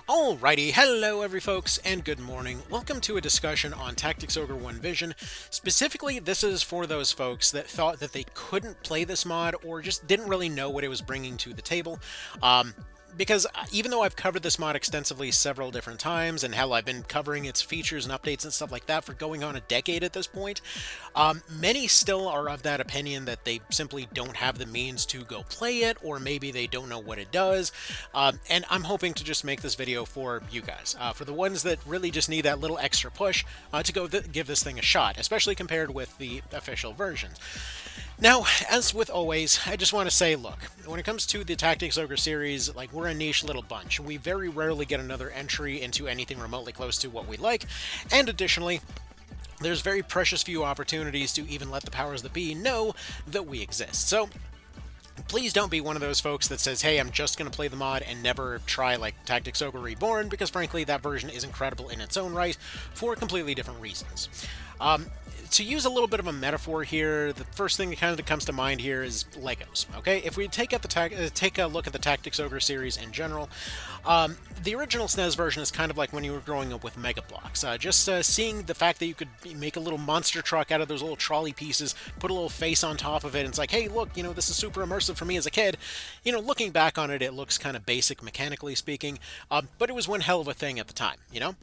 Alrighty, hello every folks, and good morning. Welcome to a discussion on Tactics Ogre 1 Vision. Specifically, this is for those folks that thought that they couldn't play this mod or just didn't really know what it was bringing to the table. Because even though I've covered this mod extensively several different times, and hell, I've been covering its features and updates and stuff like that for going on a decade at this point, many still are of that opinion that they simply don't have the means to go play it, or maybe they don't know what it does, and I'm hoping to just make this video for you guys, for the ones that really just need that little extra push to go give this thing a shot, especially compared with the official versions. Now, as with always, I just want to say, look, when it comes to the Tactics Ogre series, like, we're a niche little bunch. We very rarely get another entry into anything remotely close to what we like, and additionally, there's very precious few opportunities to even let the powers that be know that we exist. So, please don't be one of those folks that says, hey, I'm just going to play the mod and never try, like, Tactics Ogre Reborn, because frankly, that version is incredible in its own right for completely different reasons. To use a little bit of a metaphor here, the first thing that kind of comes to mind here is Legos. Okay, if we take a look at the Tactics Ogre series in general, the original SNES version is kind of like when you were growing up with Mega Bloks. Just seeing the fact that you could make a little monster truck out of those little trolley pieces, put a little face on top of it, and it's like, hey, look, you know, this is super immersive for me as a kid. You know, looking back on it, it looks kind of basic mechanically speaking, but it was one hell of a thing at the time, you know?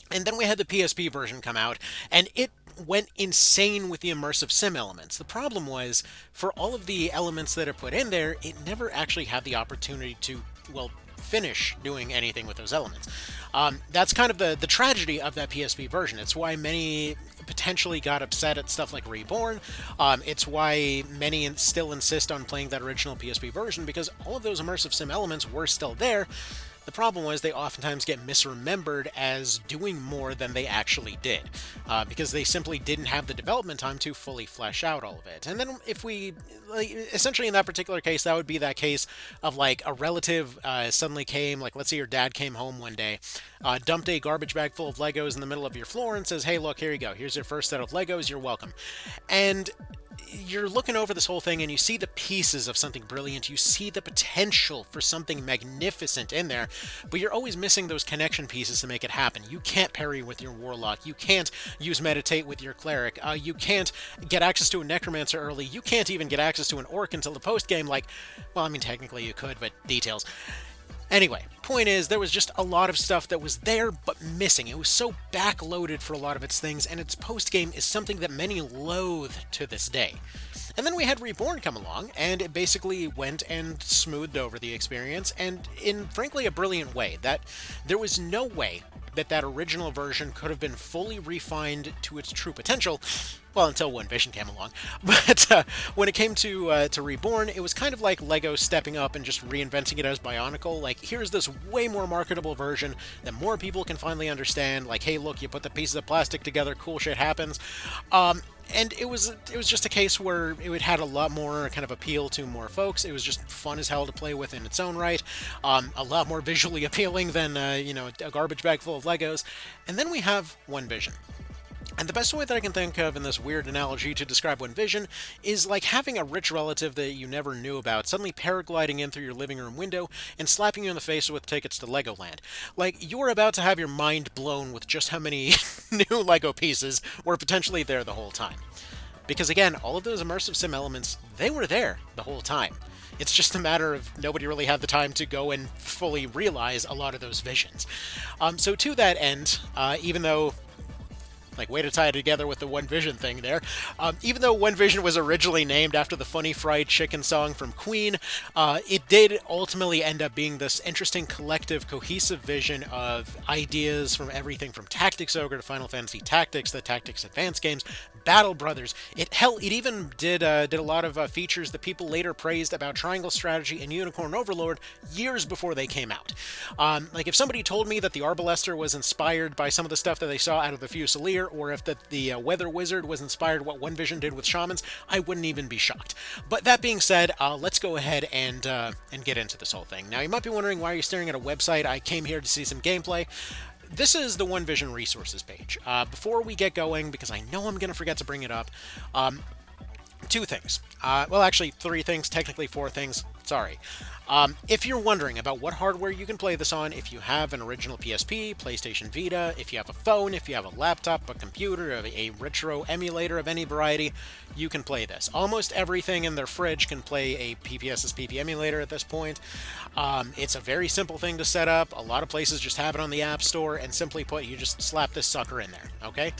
And then we had the PSP version come out, and it went insane with the immersive sim elements. The problem was, for all of the elements that are put in there, it never actually had the opportunity to, well, finish doing anything with those elements. That's kind of the tragedy of that PSP version. It's why many potentially got upset at stuff like Reborn. It's why many still insist on playing that original PSP version, because all of those immersive sim elements were still there. The problem was they oftentimes get misremembered as doing more than they actually did, because they simply didn't have the development time to fully flesh out all of it. And then if we, like, essentially in that particular case, that would be that case of, like, a relative suddenly came, like, let's say your dad came home one day, dumped a garbage bag full of Legos in the middle of your floor and says, hey, look, here you go. Here's your first set of Legos. You're welcome. And you're looking over this whole thing and you see the pieces of something brilliant, you see the potential for something magnificent in there, but you're always missing those connection pieces to make it happen. You can't parry with your warlock, you can't use meditate with your cleric, you can't get access to a necromancer early, you can't even get access to an orc until the post-game, like, well, I mean, technically you could, but details. Anyway, point is, there was just a lot of stuff that was there, but missing. It was so backloaded for a lot of its things, and its post-game is something that many loathe to this day. And then we had Reborn come along, and it basically went and smoothed over the experience, and in, frankly, a brilliant way. That there was no way that that original version could have been fully refined to its true potential, well, until One Vision came along. But when it came to Reborn, it was kind of like Lego stepping up and just reinventing it as Bionicle. Like, here's this way more marketable version that more people can finally understand. Like, hey, look, you put the pieces of plastic together, cool shit happens. And it was just a case where it had a lot more kind of appeal to more folks. It was just fun as hell to play with in its own right. A lot more visually appealing than, you know, a garbage bag full of Legos. And then we have One Vision. And the best way that I can think of in this weird analogy to describe One Vision is like having a rich relative that you never knew about suddenly paragliding in through your living room window and slapping you in the face with tickets to Legoland. Like, you're about to have your mind blown with just how many new Lego pieces were potentially there the whole time. Because again, all of those immersive sim elements, they were there the whole time. It's just a matter of nobody really had the time to go and fully realize a lot of those visions. So to that end, even though, like, way to tie it together with the One Vision thing there. Even though One Vision was originally named after the funny fried chicken song from Queen, it did ultimately end up being this interesting collective, cohesive vision of ideas from everything from Tactics Ogre to Final Fantasy Tactics, the Tactics Advance games, Battle Brothers. It even did a lot of features that people later praised about Triangle Strategy and Unicorn Overlord years before they came out. Like, if somebody told me that the Arbalester was inspired by some of the stuff that they saw out of the Fusilier, or if the Weather Wizard was inspired what One Vision did with Shamans, I wouldn't even be shocked. But that being said, let's go ahead and get into this whole thing. Now, you might be wondering, why are you staring at a website? I came here to see some gameplay. This is the One Vision resources page. Before we get going, because I know I'm going to forget to bring it up, two things. Well, actually, three things, technically four things. Sorry. If you're wondering about what hardware you can play this on, if you have an original PSP, PlayStation Vita, if you have a phone, if you have a laptop, a computer, a retro emulator of any variety, you can play this. Almost everything in their fridge can play a PPSSPP emulator at this point. It's a very simple thing to set up. A lot of places just have it on the App Store, and simply put, you just slap this sucker in there, okay?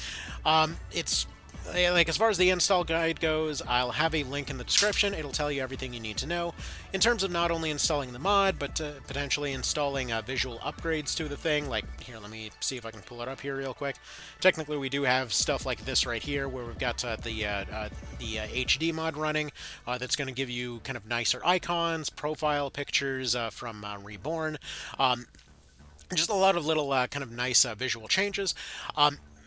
It's like, as far as the install guide goes, I'll have a link in the description. It'll tell you everything you need to know in terms of not only installing the mod, but potentially installing visual upgrades to the thing. Like, here, let me see if I can pull it up here real quick. Technically, we do have stuff like this right here, where we've got the HD mod running that's going to give you kind of nicer icons, profile pictures from Reborn. Just a lot of little kind of nice visual changes.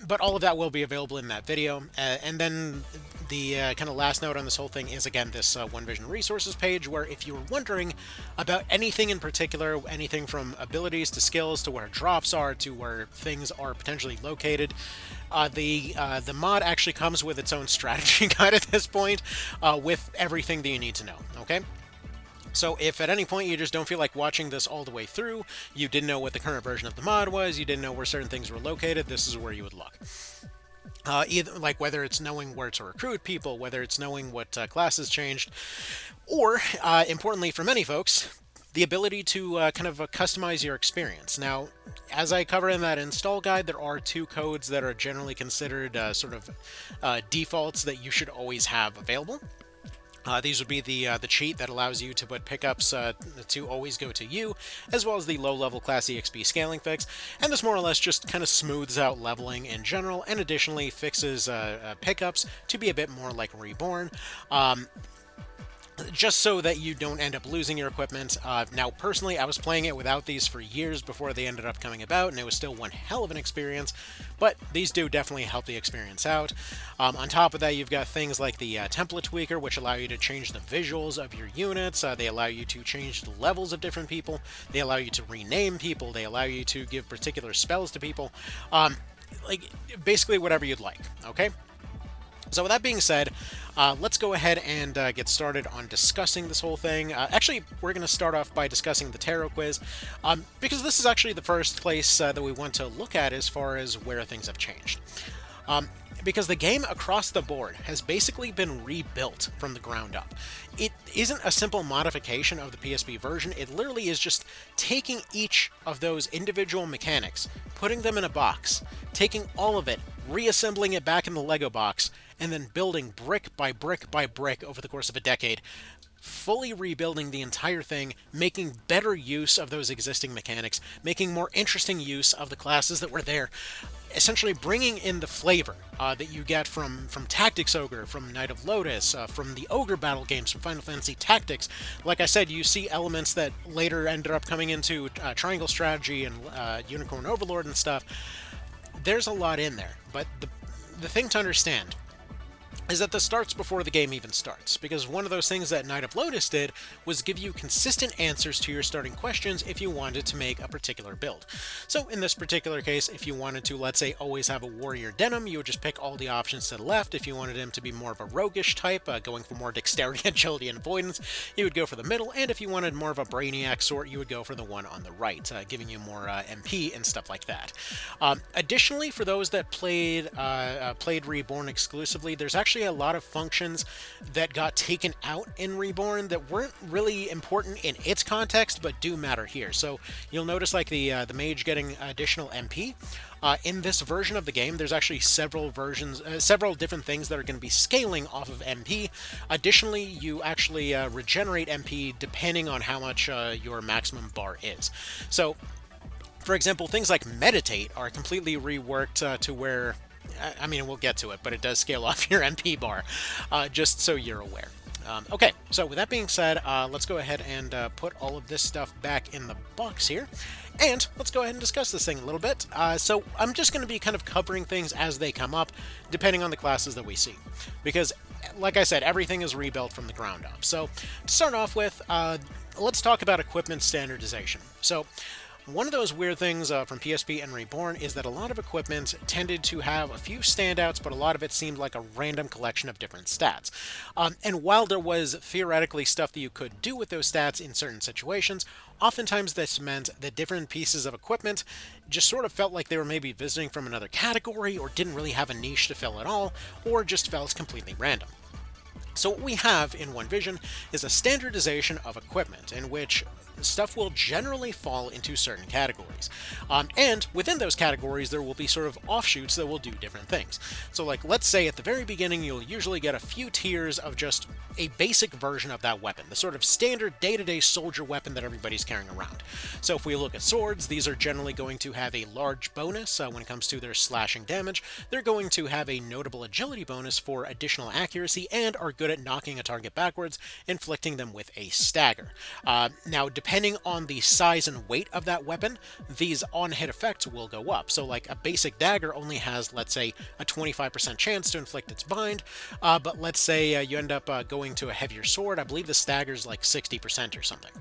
But all of that will be available in that video. And then the kind of last note on this whole thing is, again, this One Vision resources page, where if you were wondering about anything in particular, anything from abilities to skills to where drops are to where things are potentially located, the mod actually comes with its own strategy guide at this point, with everything that you need to know, okay? So if at any point you just don't feel like watching this all the way through, you didn't know what the current version of the mod was, you didn't know where certain things were located, this is where you would look. Either, like, whether it's knowing where to recruit people, whether it's knowing what classes changed, or, importantly for many folks, the ability to kind of customize your experience. Now, as I cover in that install guide, there are two codes that are generally considered sort of defaults that you should always have available. These would be the cheat that allows you to put pickups to always go to you, as well as the low-level class EXP scaling fix, and this more or less just kind of smooths out leveling in general, and additionally fixes pickups to be a bit more like Reborn. Just so that you don't end up losing your equipment. Now, personally, I was playing it without these for years before they ended up coming about, and it was still one hell of an experience, but these do definitely help the experience out. On top of that, you've got things like the template tweaker, which allow you to change the visuals of your units. They allow you to change the levels of different people. They allow you to rename people. They allow you to give particular spells to people. Like, basically whatever you'd like, okay? So with that being said, let's go ahead and get started on discussing this whole thing. Actually, we're going to start off by discussing the tarot quiz, because this is actually the first place that we want to look at as far as where things have changed. Because the game across the board has basically been rebuilt from the ground up. It isn't a simple modification of the PSP version, it literally is just taking each of those individual mechanics, putting them in a box, taking all of it, reassembling it back in the Lego box, and then building brick by brick by brick over the course of a decade, fully rebuilding the entire thing, making better use of those existing mechanics, making more interesting use of the classes that were there, essentially bringing in the flavor that you get from Tactics Ogre, from Knight of Lotus, from the Ogre battle games, from Final Fantasy Tactics. Like I said, you see elements that later ended up coming into Triangle Strategy and Unicorn Overlord and stuff. There's a lot in there, but the thing to understand is that this starts before the game even starts, because one of those things that Knight of Lotus did was give you consistent answers to your starting questions if you wanted to make a particular build. So in this particular case, if you wanted to, let's say, always have a Warrior Denim, you would just pick all the options to the left. If you wanted him to be more of a roguish type, going for more dexterity, agility, and avoidance, you would go for the middle, and if you wanted more of a Brainiac sort, you would go for the one on the right, giving you more MP and stuff like that. Additionally, for those that played Reborn exclusively, there's actually a lot of functions that got taken out in Reborn that weren't really important in its context, but do matter here. So you'll notice, like, the mage getting additional MP. In this version of the game, there's actually several different things that are going to be scaling off of MP. Additionally, you actually regenerate MP depending on how much your maximum bar is. So, for example, things like Meditate are completely reworked to where, I mean, we'll get to it, but it does scale off your MP bar, just so you're aware. Okay, so with that being said, let's go ahead and put all of this stuff back in the box here, and let's go ahead and discuss this thing a little bit. So I'm just going to be kind of covering things as they come up, depending on the classes that we see, because, like I said, everything is rebuilt from the ground up. So to start off with, let's talk about equipment standardization. So One of those weird things from PSP and Reborn is that a lot of equipment tended to have a few standouts, but a lot of it seemed like a random collection of different stats. And while there was theoretically stuff that you could do with those stats in certain situations, oftentimes this meant that different pieces of equipment just sort of felt like they were maybe visiting from another category, or didn't really have a niche to fill at all, or just felt completely random. So what we have in One Vision is a standardization of equipment in which stuff will generally fall into certain categories. And within those categories, there will be sort of offshoots that will do different things. So like, let's say at the very beginning, you'll usually get a few tiers of just a basic version of that weapon, the sort of standard day-to-day soldier weapon that everybody's carrying around. So if we look at swords, these are generally going to have a large bonus when it comes to their slashing damage. They're going to have a notable agility bonus for additional accuracy, and are good at knocking a target backwards, inflicting them with a stagger. Now, depending on the size and weight of that weapon, these on-hit effects will go up. So like a basic dagger only has, let's say, a 25% chance to inflict its bind, but let's say you end up going to a heavier sword. I believe the stagger's like 60% or something.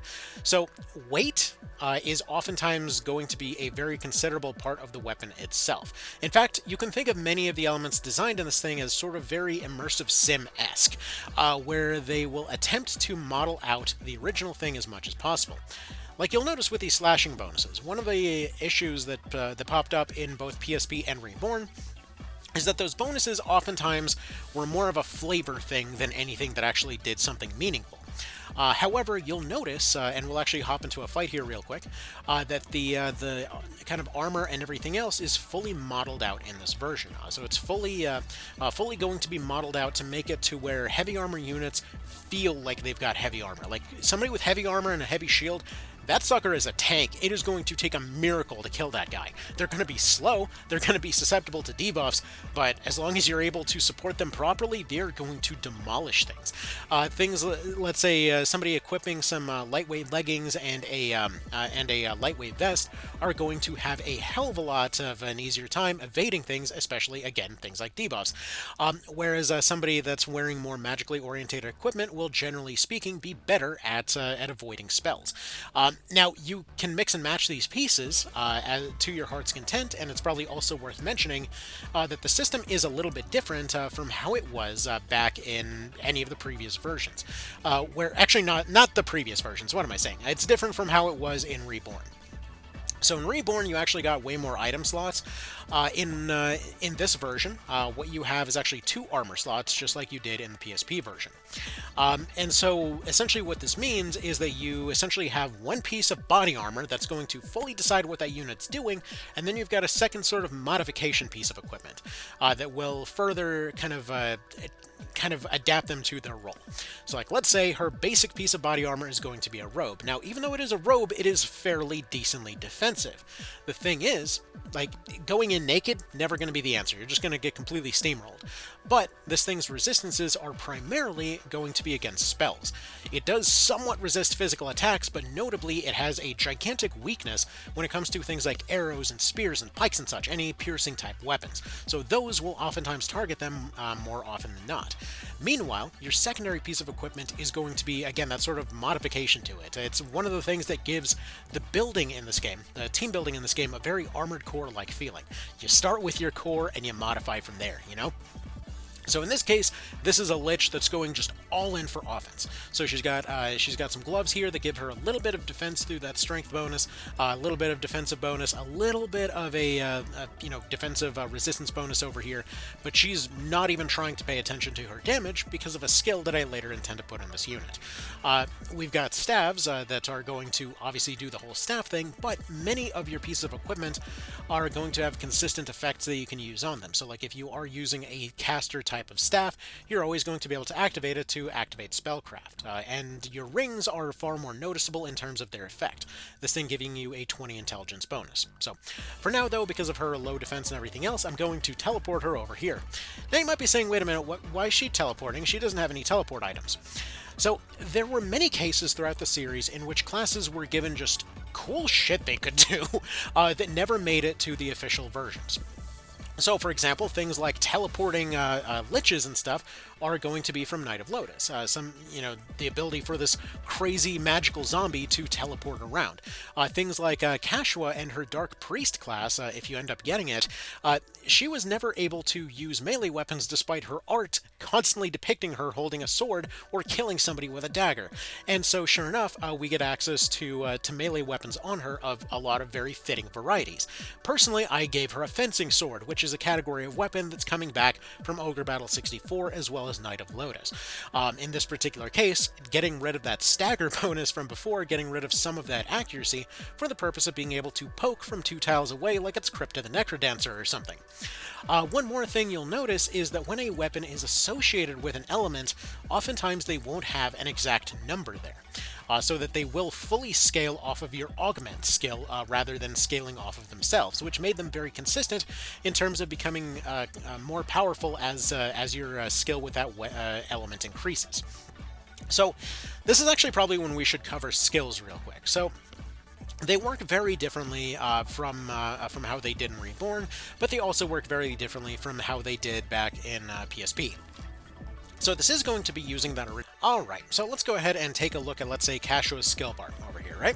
So weight is oftentimes going to be a very considerable part of the weapon itself. In fact, you can think of many of the elements designed in this thing as sort of very immersive sim-esque, where they will attempt to model out the original thing as much as possible. Like you'll notice with these slashing bonuses, one of the issues that popped up in both PSP and Reborn is that those bonuses oftentimes were more of a flavor thing than anything that actually did something meaningful. However, you'll notice, and we'll actually hop into a fight here real quick, that the kind of armor and everything else is fully modeled out in this version. So it's fully going to be modeled out to make it to where heavy armor units feel like they've got heavy armor. Like somebody with heavy armor and a heavy shield, that sucker is a tank. It is going to take a miracle to kill that guy. They're going to be slow, they're going to be susceptible to debuffs, but as long as you're able to support them properly, they're going to demolish things. Let's say somebody equipping some lightweight leggings and a lightweight vest are going to have a hell of a lot of an easier time evading things, especially, again, things like debuffs. Whereas somebody that's wearing more magically oriented equipment will, generally speaking, be better at avoiding spells. Now, you can mix and match these pieces to your heart's content, and it's probably also worth mentioning that the system is a little bit different from how it was back in any of the previous versions. Actually, not the previous versions, what am I saying? It's different from how it was in Reborn. So in Reborn, you actually got way more item slots. In this version, what you have is actually 2 armor slots, just like you did in the PSP version. And so essentially what this means is that you essentially have one piece of body armor that's going to fully decide what that unit's doing, and then you've got a second sort of modification piece of equipment that will further kind of adapt them to their role. So like, let's say her basic piece of body armor is going to be a robe. Now, even though it is a robe, it is fairly decently defensive. The thing is, like, going in naked, never going to be the answer. You're just going to get completely steamrolled. But this thing's resistances are primarily going to be against spells. It does somewhat resist physical attacks, but notably it has a gigantic weakness when it comes to things like arrows and spears and pikes and such, any piercing type weapons. So those will oftentimes target them more often than not. Meanwhile, your secondary piece of equipment is going to be, again, that sort of modification to it. It's one of the things that gives the building in this game, the team building in this game, a very Armored Core-like feeling. You start with your core and you modify from there, you know? So in this case, this is a Lich that's going just all in for offense. So she's got some gloves here that give her a little bit of defense through that strength bonus, a little bit of defensive bonus, a little bit of a defensive resistance bonus over here, but she's not even trying to pay attention to her damage because of a skill that I later intend to put in this unit. We've got staves that are going to obviously do the whole staff thing, but many of your pieces of equipment are going to have consistent effects that you can use on them. So like if you are using a caster type of staff, you're always going to be able to activate it to activate spellcraft. And your rings are far more noticeable in terms of their effect, this thing giving you a 20 intelligence bonus. So for now though, because of her low defense and everything else, I'm going to teleport her over here. Now you might be saying, wait a minute, why is she teleporting? She doesn't have any teleport items. So there were many cases throughout the series in which classes were given just cool shit they could do that never made it to the official versions. So, for example, things like teleporting liches and stuff are going to be from Knight of Lotus. The ability for this crazy magical zombie to teleport around. Things like Kashua and her Dark Priest class, if you end up getting it, she was never able to use melee weapons despite her art constantly depicting her holding a sword or killing somebody with a dagger. And so, sure enough, we get access to melee weapons on her of a lot of very fitting varieties. Personally, I gave her a fencing sword, which is a category of weapon that's coming back from Ogre Battle 64 as well as Knight of Lotus. In this particular case, getting rid of that stagger bonus from before, getting rid of some of that accuracy for the purpose of being able to poke from 2 tiles away like it's Crypta the Necrodancer or something. One more thing you'll notice is that when a weapon is associated with an element, oftentimes they won't have an exact number there. So that they will fully scale off of your augment skill rather than scaling off of themselves, which made them very consistent in terms of becoming more powerful as your skill with that element increases. So this is actually probably when we should cover skills real quick. So they work very differently from how they did in Reborn, but they also work very differently from how they did back in PSP. So this is going to be using that original. Alright, so let's go ahead and take a look at, let's say, Kashua's skill bar over here, right?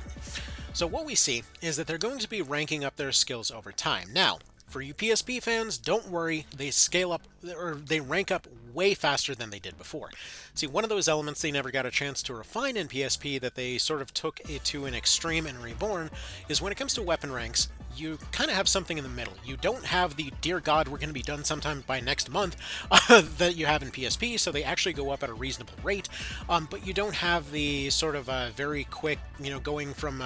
So what we see is that they're going to be ranking up their skills over time. Now, for you PSP fans, don't worry, they scale up, or they rank up way faster than they did before. See, one of those elements they never got a chance to refine in PSP that they sort of took it to an extreme in Reborn is when it comes to weapon ranks, you kind of have something in the middle. You don't have the, dear God, we're going to be done sometime by next month that you have in PSP, so they actually go up at a reasonable rate, but you don't have the sort of very quick, going from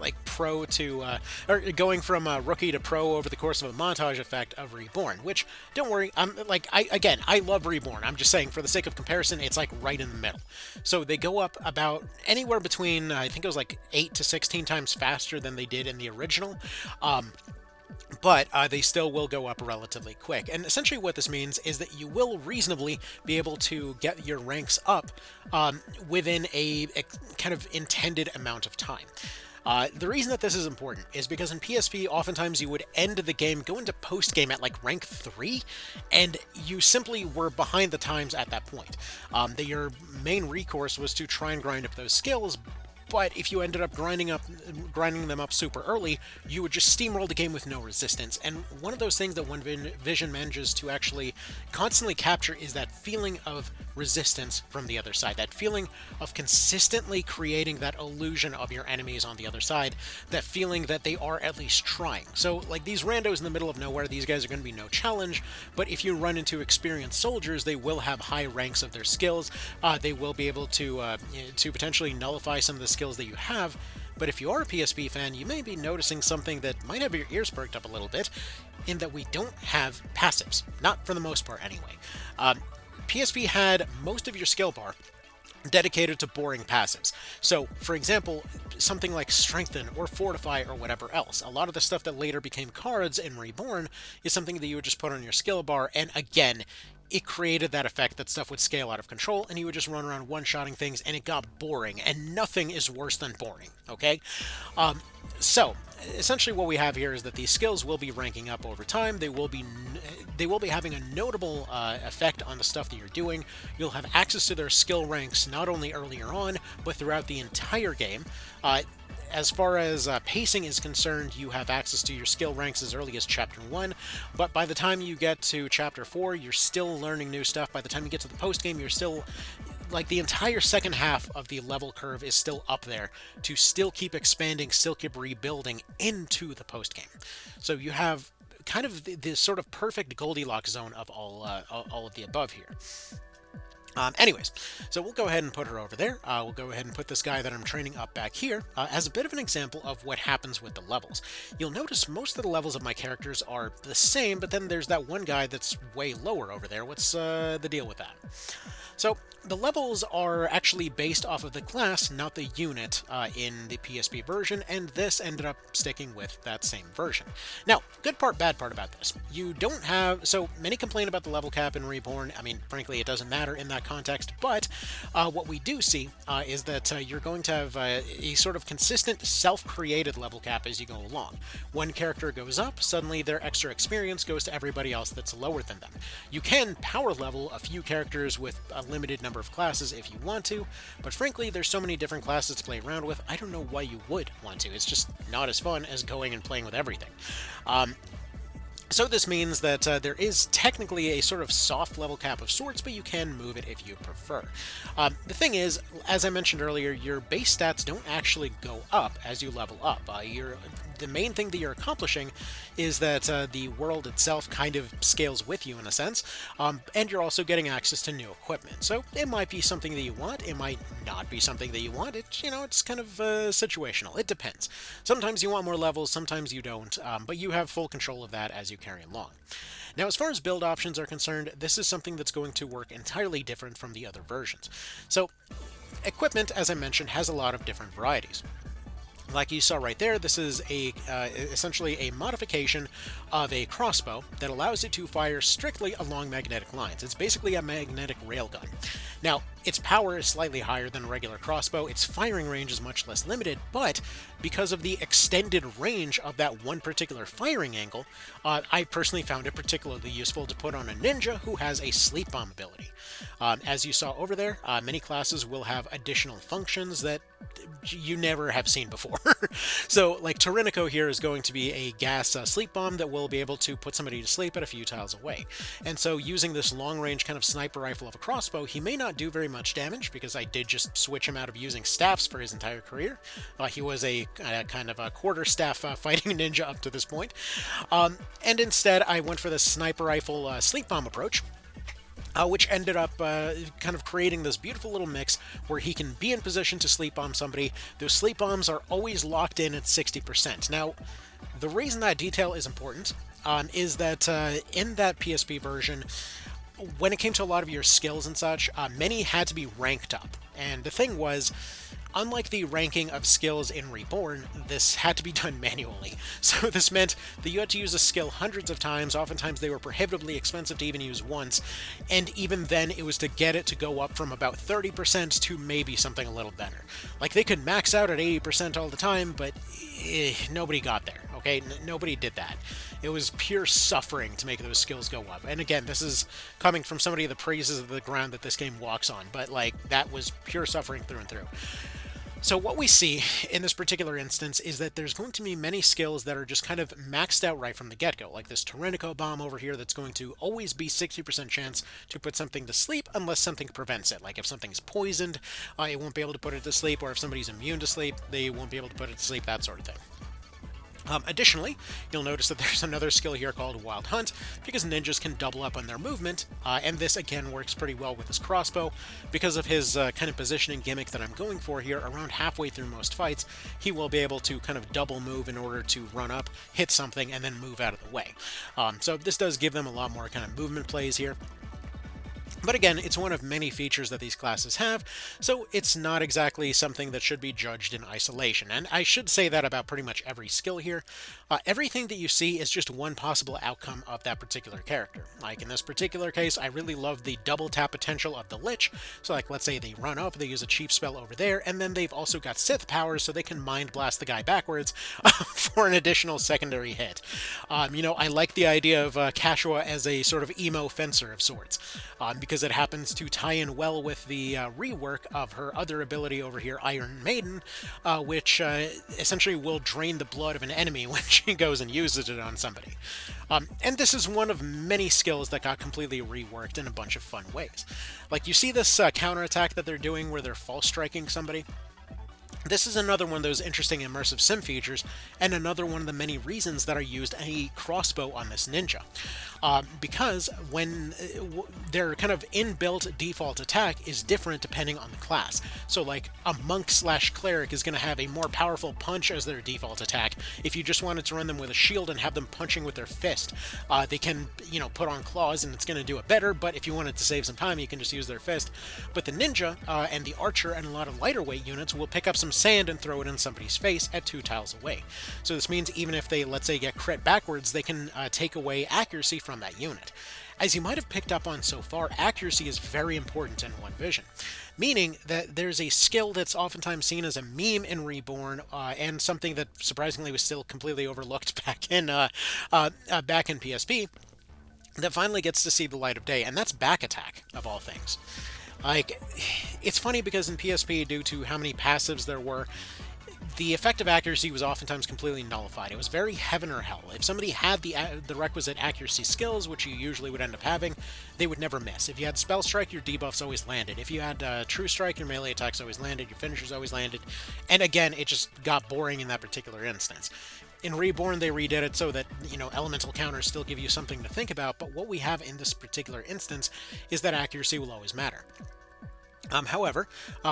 like pro to, or going from rookie to pro over the course of a montage effect of Reborn, which, don't worry, I love Reborn. I'm just saying, for the sake of comparison, it's like right in the middle. So they go up about anywhere between, I think it was like 8 to 16 times faster than they did in the original. But they still will go up relatively quick. And essentially what this means is that you will reasonably be able to get your ranks up within a kind of intended amount of time. The reason that this is important is because in PSP, oftentimes you would end the game, go into post-game at like rank 3, and you simply were behind the times at that point. Your main recourse was to try and grind up those skills, but if you ended up grinding them up super early, you would just steamroll the game with no resistance. And one of those things that One Vision manages to actually constantly capture is that feeling of resistance from the other side, that feeling of consistently creating that illusion of your enemies on the other side, that feeling that they are at least trying. So, like, these randos in the middle of nowhere, these guys are going to be no challenge, but if you run into experienced soldiers, they will have high ranks of their skills. They will be able to potentially nullify some of the skills that you have. But if you are a PSP fan, you may be noticing something that might have your ears perked up a little bit, in that we don't have passives. Not for the most part, anyway. PSP had most of your skill bar dedicated to boring passives. So, for example, something like Strengthen or Fortify or whatever else. A lot of the stuff that later became cards in Reborn is something that you would just put on your skill bar, and again, it created that effect that stuff would scale out of control, and you would just run around one-shotting things, and it got boring, and nothing is worse than boring, okay? So, essentially what we have here is that these skills will be ranking up over time. They will be having a notable effect on the stuff that you're doing. You'll have access to their skill ranks not only earlier on, but throughout the entire game. As far as pacing is concerned, you have access to your skill ranks as early as Chapter 1, but by the time you get to Chapter 4, you're still learning new stuff. By the time you get to the post-game, you're still, like, the entire second half of the level curve is still up there to still keep expanding, still keep rebuilding into the post-game. So you have kind of this sort of perfect Goldilocks zone of all of the above here. Anyways, so we'll go ahead and put her over there. We'll go ahead and put this guy that I'm training up back here as a bit of an example of what happens with the levels. You'll notice most of the levels of my characters are the same, but then there's that one guy that's way lower over there. What's the deal with that? So the levels are actually based off of the class, not the unit in the PSP version, and this ended up sticking with that same version. Now, good part, bad part about this. You don't have, so many complain about the level cap in Reborn. I mean, frankly, it doesn't matter in that context, but what we do see is that you're going to have a sort of consistent self-created level cap as you go along. One character goes up, suddenly their extra experience goes to everybody else that's lower than them. You can power level a few characters with a limited number of classes if you want to, but frankly, there's so many different classes to play around with, I don't know why you would want to. It's just not as fun as going and playing with everything. So this means that there is technically a sort of soft level cap of sorts, but you can move it if you prefer. The thing is, as I mentioned earlier, your base stats don't actually go up as you level up. The main thing that you're accomplishing is that the world itself kind of scales with you in a sense, and you're also getting access to new equipment. So it might be something that you want, it might not be something that you want. It's kind of situational. It depends. Sometimes you want more levels, sometimes you don't, but you have full control of that as you carry along. Now, as far as build options are concerned, this is something that's going to work entirely different from the other versions. So, equipment, as I mentioned, has a lot of different varieties. Like you saw right there, this is essentially a modification of a crossbow that allows it to fire strictly along magnetic lines. It's basically a magnetic railgun. Now, its power is slightly higher than a regular crossbow, its firing range is much less limited, but because of the extended range of that one particular firing angle, I personally found it particularly useful to put on a ninja who has a sleep bomb ability. As you saw over there, many classes will have additional functions that you never have seen before. So, like Terenius here is going to be a gas sleep bomb that will be able to put somebody to sleep at a few tiles away. And so using this long-range kind of sniper rifle of a crossbow, he may not do very much damage because I did just switch him out of using staffs for his entire career. He was a kind of a quarter staff fighting ninja up to this point. And instead I went for the sniper rifle sleep bomb approach, which ended up kind of creating this beautiful little mix where he can be in position to sleep bomb somebody. Those sleep bombs are always locked in at 60%. Now, the reason that detail is important is that in that PSP version, when it came to a lot of your skills and such, many had to be ranked up. And the thing was, unlike the ranking of skills in Reborn, this had to be done manually. So this meant that you had to use a skill hundreds of times, oftentimes they were prohibitively expensive to even use once, and even then it was to get it to go up from about 30% to maybe something a little better. Like, they could max out at 80% all the time, but nobody got there, okay? Nobody did that. It was pure suffering to make those skills go up. And again, this is coming from somebody that praises the ground that this game walks on, but like, that was pure suffering through and through. So what we see in this particular instance is that there's going to be many skills that are just kind of maxed out right from the get-go, like this Terenius bomb over here that's going to always be 60% chance to put something to sleep unless something prevents it. Like if something's poisoned, it won't be able to put it to sleep, or if somebody's immune to sleep, they won't be able to put it to sleep, that sort of thing. Additionally, you'll notice that there's another skill here called Wild Hunt, because ninjas can double up on their movement, and this again works pretty well with his crossbow. Because of his kind of positioning gimmick that I'm going for here, around halfway through most fights, he will be able to kind of double move in order to run up, hit something, and then move out of the way. So this does give them a lot more kind of movement plays here. But again, it's one of many features that these classes have, so it's not exactly something that should be judged in isolation. And I should say that about pretty much every skill here. Everything that you see is just one possible outcome of that particular character. Like in this particular case, I really love the double tap potential of the Lich. So like, let's say they run up, they use a chief spell over there, and then they've also got Sith powers, so they can mind blast the guy backwards for an additional secondary hit. I like the idea of Kashua as a sort of emo fencer of sorts. Because it happens to tie in well with the rework of her other ability over here, Iron Maiden, which essentially will drain the blood of an enemy when she goes and uses it on somebody. And this is one of many skills that got completely reworked in a bunch of fun ways. Like, you see this counterattack that they're doing where they're false striking somebody? This is another one of those interesting immersive sim features, and another one of the many reasons that I used a crossbow on this ninja. Because when their kind of inbuilt default attack is different depending on the class. So like a monk slash cleric is going to have a more powerful punch as their default attack. If you just wanted to run them with a shield and have them punching with their fist, they can, put on claws and it's going to do it better, but if you wanted to save some time, you can just use their fist. But the ninja and the archer and a lot of lighter weight units will pick up some sand and throw it in somebody's face at 2 tiles away. So this means even if they, let's say, get crit backwards, they can take away accuracy from that unit. As you might have picked up on so far, accuracy is very important in One Vision, meaning that there's a skill that's oftentimes seen as a meme in Reborn, and something that surprisingly was still completely overlooked back in PSP, that finally gets to see the light of day, and that's back attack, of all things. Like, it's funny because in PSP, due to how many passives there were, the effective accuracy was oftentimes completely nullified. It was very heaven or hell. If somebody had the requisite accuracy skills, which you usually would end up having, they would never miss. If you had Spell Strike, your debuffs always landed. If you had True Strike, your melee attacks always landed, your finishers always landed. And again, it just got boring in that particular instance. In Reborn, they redid it so that, elemental counters still give you something to think about, but what we have in this particular instance is that accuracy will always matter. However,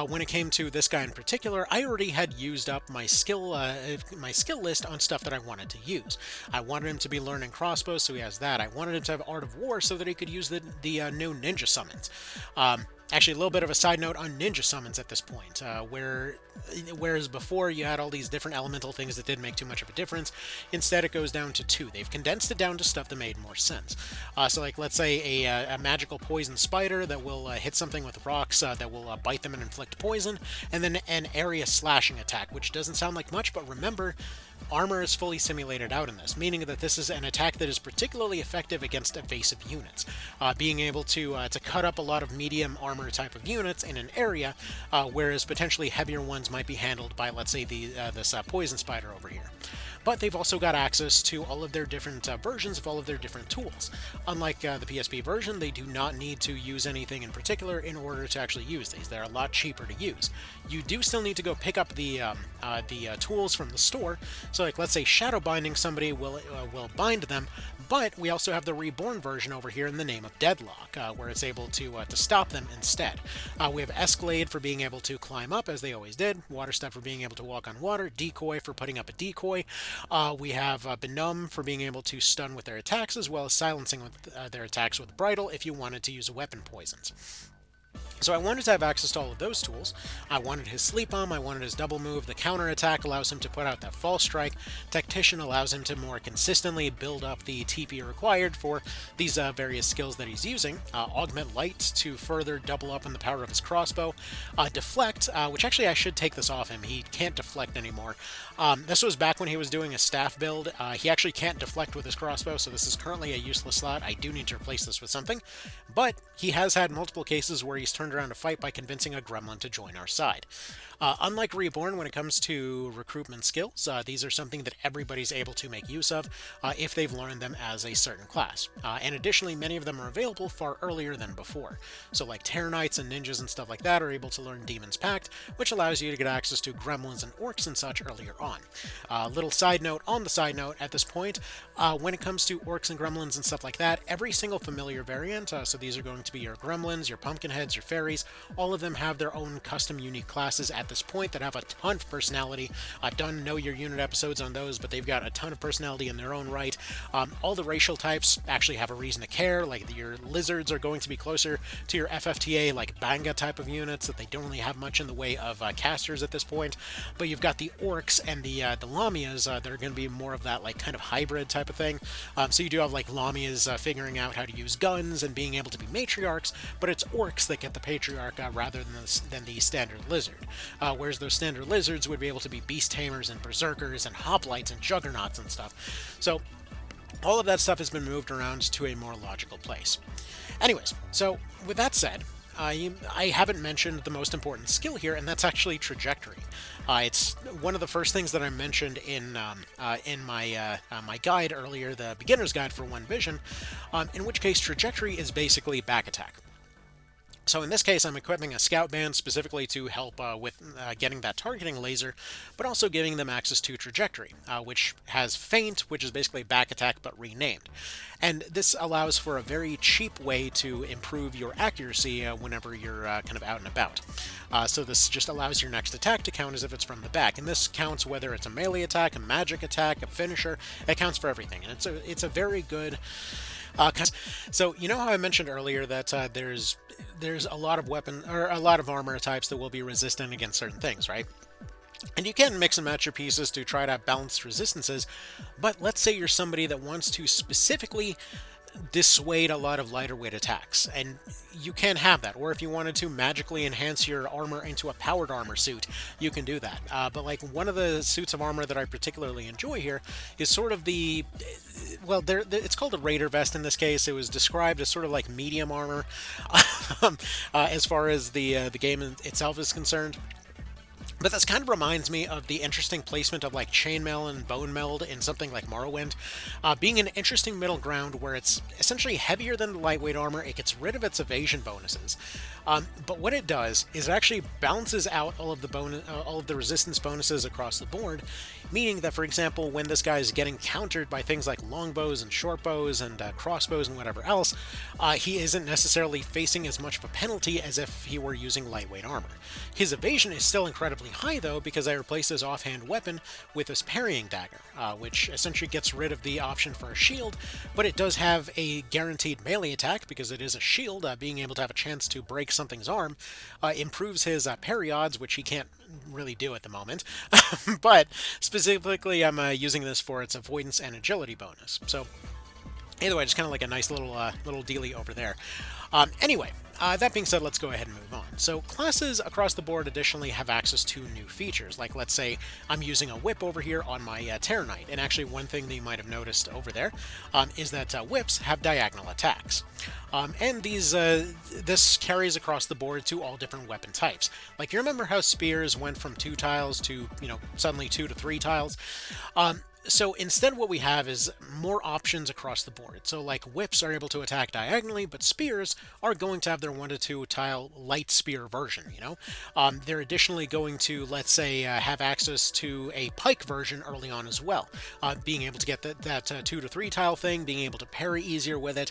when it came to this guy in particular, I already had used up my skill list on stuff that I wanted to use. I wanted him to be learning crossbows, so he has that. I wanted him to have Art of War so that he could use the new ninja summons. Actually, a little bit of a side note on ninja summons at this point, whereas before you had all these different elemental things that didn't make too much of a difference, instead it goes down to 2. They've condensed it down to stuff that made more sense. So like, let's say a magical poison spider that will hit something with rocks that will bite them and inflict poison, and then an area slashing attack, which doesn't sound like much, but remember, armor is fully simulated out in this, meaning that this is an attack that is particularly effective against evasive units. Being able to cut up a lot of medium armor type of units in an area, whereas potentially heavier ones might be handled by, let's say, this poison spider over here. But they've also got access to all of their different versions of all of their different tools. Unlike the PSP version, they do not need to use anything in particular in order to actually use these. They're a lot cheaper to use. You do still need to go pick up the tools from the store. So like, let's say shadow binding somebody will bind them, but we also have the Reborn version over here in the name of Deadlock, where it's able to stop them instead. We have Escalade for being able to climb up, as they always did, Water Step for being able to walk on water, Decoy for putting up a decoy. We have Benumb for being able to stun with their attacks, as well as silencing with their attacks with Bridle if you wanted to use weapon poisons. So I wanted to have access to all of those tools. I wanted his Sleep Bomb, I wanted his double move. The counter attack allows him to put out that false strike. Tactician allows him to more consistently build up the TP required for these various skills that he's using. Augment Light to further double up on the power of his crossbow. Deflect, which actually I should take this off him. He can't deflect anymore. This was back when he was doing a staff build. He actually can't deflect with his crossbow, so this is currently a useless slot. I do need to replace this with something. But he has had multiple cases where he's turned around to fight by convincing a gremlin to join our side. Unlike Reborn, when it comes to recruitment skills, these are something that everybody's able to make use of if they've learned them as a certain class. And additionally, many of them are available far earlier than before. So like Terenites and ninjas and stuff like that are able to learn Demon's Pact, which allows you to get access to gremlins and orcs and such earlier on. Little side note on the side note at this point, when it comes to orcs and gremlins and stuff like that, every single familiar variant, so these are going to be your gremlins, your pumpkinheads, your fairies, all of them have their own custom unique classes at this point that have a ton of personality. I've done Know Your Unit episodes on those, but they've got a ton of personality in their own right. All the racial types actually have a reason to care, like your lizards are going to be closer to your FFTA, like Banga type of units, that they don't really have much in the way of casters at this point. But you've got the orcs and the Lamias that are going to be more of that like kind of hybrid type of thing. So you do have like Lamias figuring out how to use guns and being able to be matriarchs, but it's orcs that get the patriarch rather than the standard lizard. Whereas those standard lizards would be able to be beast tamers and berserkers and hoplites and juggernauts and stuff. So all of that stuff has been moved around to a more logical place. Anyways, so with that said, I haven't mentioned the most important skill here, and that's actually trajectory. It's one of the first things that I mentioned in my guide earlier, the beginner's guide for One Vision, in which case trajectory is basically back attack. So in this case, I'm equipping a scout band specifically to help with getting that targeting laser, but also giving them access to trajectory, which has feint, which is basically back attack but renamed. And this allows for a very cheap way to improve your accuracy whenever you're kind of out and about. So this just allows your next attack to count as if it's from the back, and this counts whether it's a melee attack, a magic attack, a finisher. It counts for everything, and it's a very good. So you know how I mentioned earlier that there's a lot of a lot of armor types that will be resistant against certain things, right? And you can mix and match your pieces to try to balance resistances, but let's say you're somebody that wants to specifically dissuade a lot of lighter weight attacks, and you can have that. Or if you wanted to magically enhance your armor into a powered armor suit, you can do that. But like one of the suits of armor that I particularly enjoy here is sort of it's called a Raider vest in this case. It was described as sort of like medium armor as far as the game itself is concerned. But this kind of reminds me of the interesting placement of like chainmail and bone meld in something like Morrowind, being an interesting middle ground where it's essentially heavier than the lightweight armor. It gets rid of its evasion bonuses, but what it does is it actually balances out all of the resistance bonuses across the board, meaning that, for example, when this guy is getting countered by things like longbows and shortbows and crossbows and whatever else, he isn't necessarily facing as much of a penalty as if he were using lightweight armor. His evasion is still incredibly high, though, because I replaced his offhand weapon with this parrying dagger, which essentially gets rid of the option for a shield, but it does have a guaranteed melee attack because it is a shield. Being able to have a chance to break something's arm improves his parry odds, which he can't really do at the moment. But specifically, I'm using this for its avoidance and agility bonus. So either way, just kind of like a nice little dealie over there. Anyway, that being said, let's go ahead and move on. So classes across the board additionally have access to new features. Like, let's say I'm using a whip over here on my Terenius, and actually one thing that you might have noticed over there is that whips have diagonal attacks. And this carries across the board to all different weapon types. Like, you remember how spears went from 2 tiles to, suddenly 2 to 3 tiles? So instead what we have is more options across the board. So like whips are able to attack diagonally, but spears are going to have their 1 to 2 tile light spear version, They're additionally going to, let's say, have access to a pike version early on as well. Being able to get that 2 to 3 tile thing, being able to parry easier with it,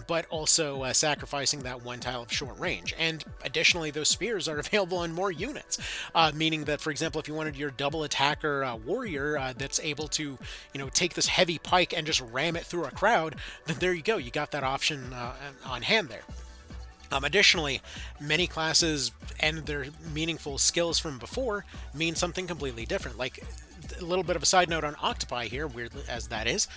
but also sacrificing that 1 tile of short range. And additionally, those spears are available on more units, meaning that, for example, if you wanted your double attacker warrior that's able to take this heavy pike and just ram it through a crowd, then there you go. You got that option on hand there. Additionally, many classes and their meaningful skills from before mean something completely different. Like, a little bit of a side note on octopi here, weird as that is.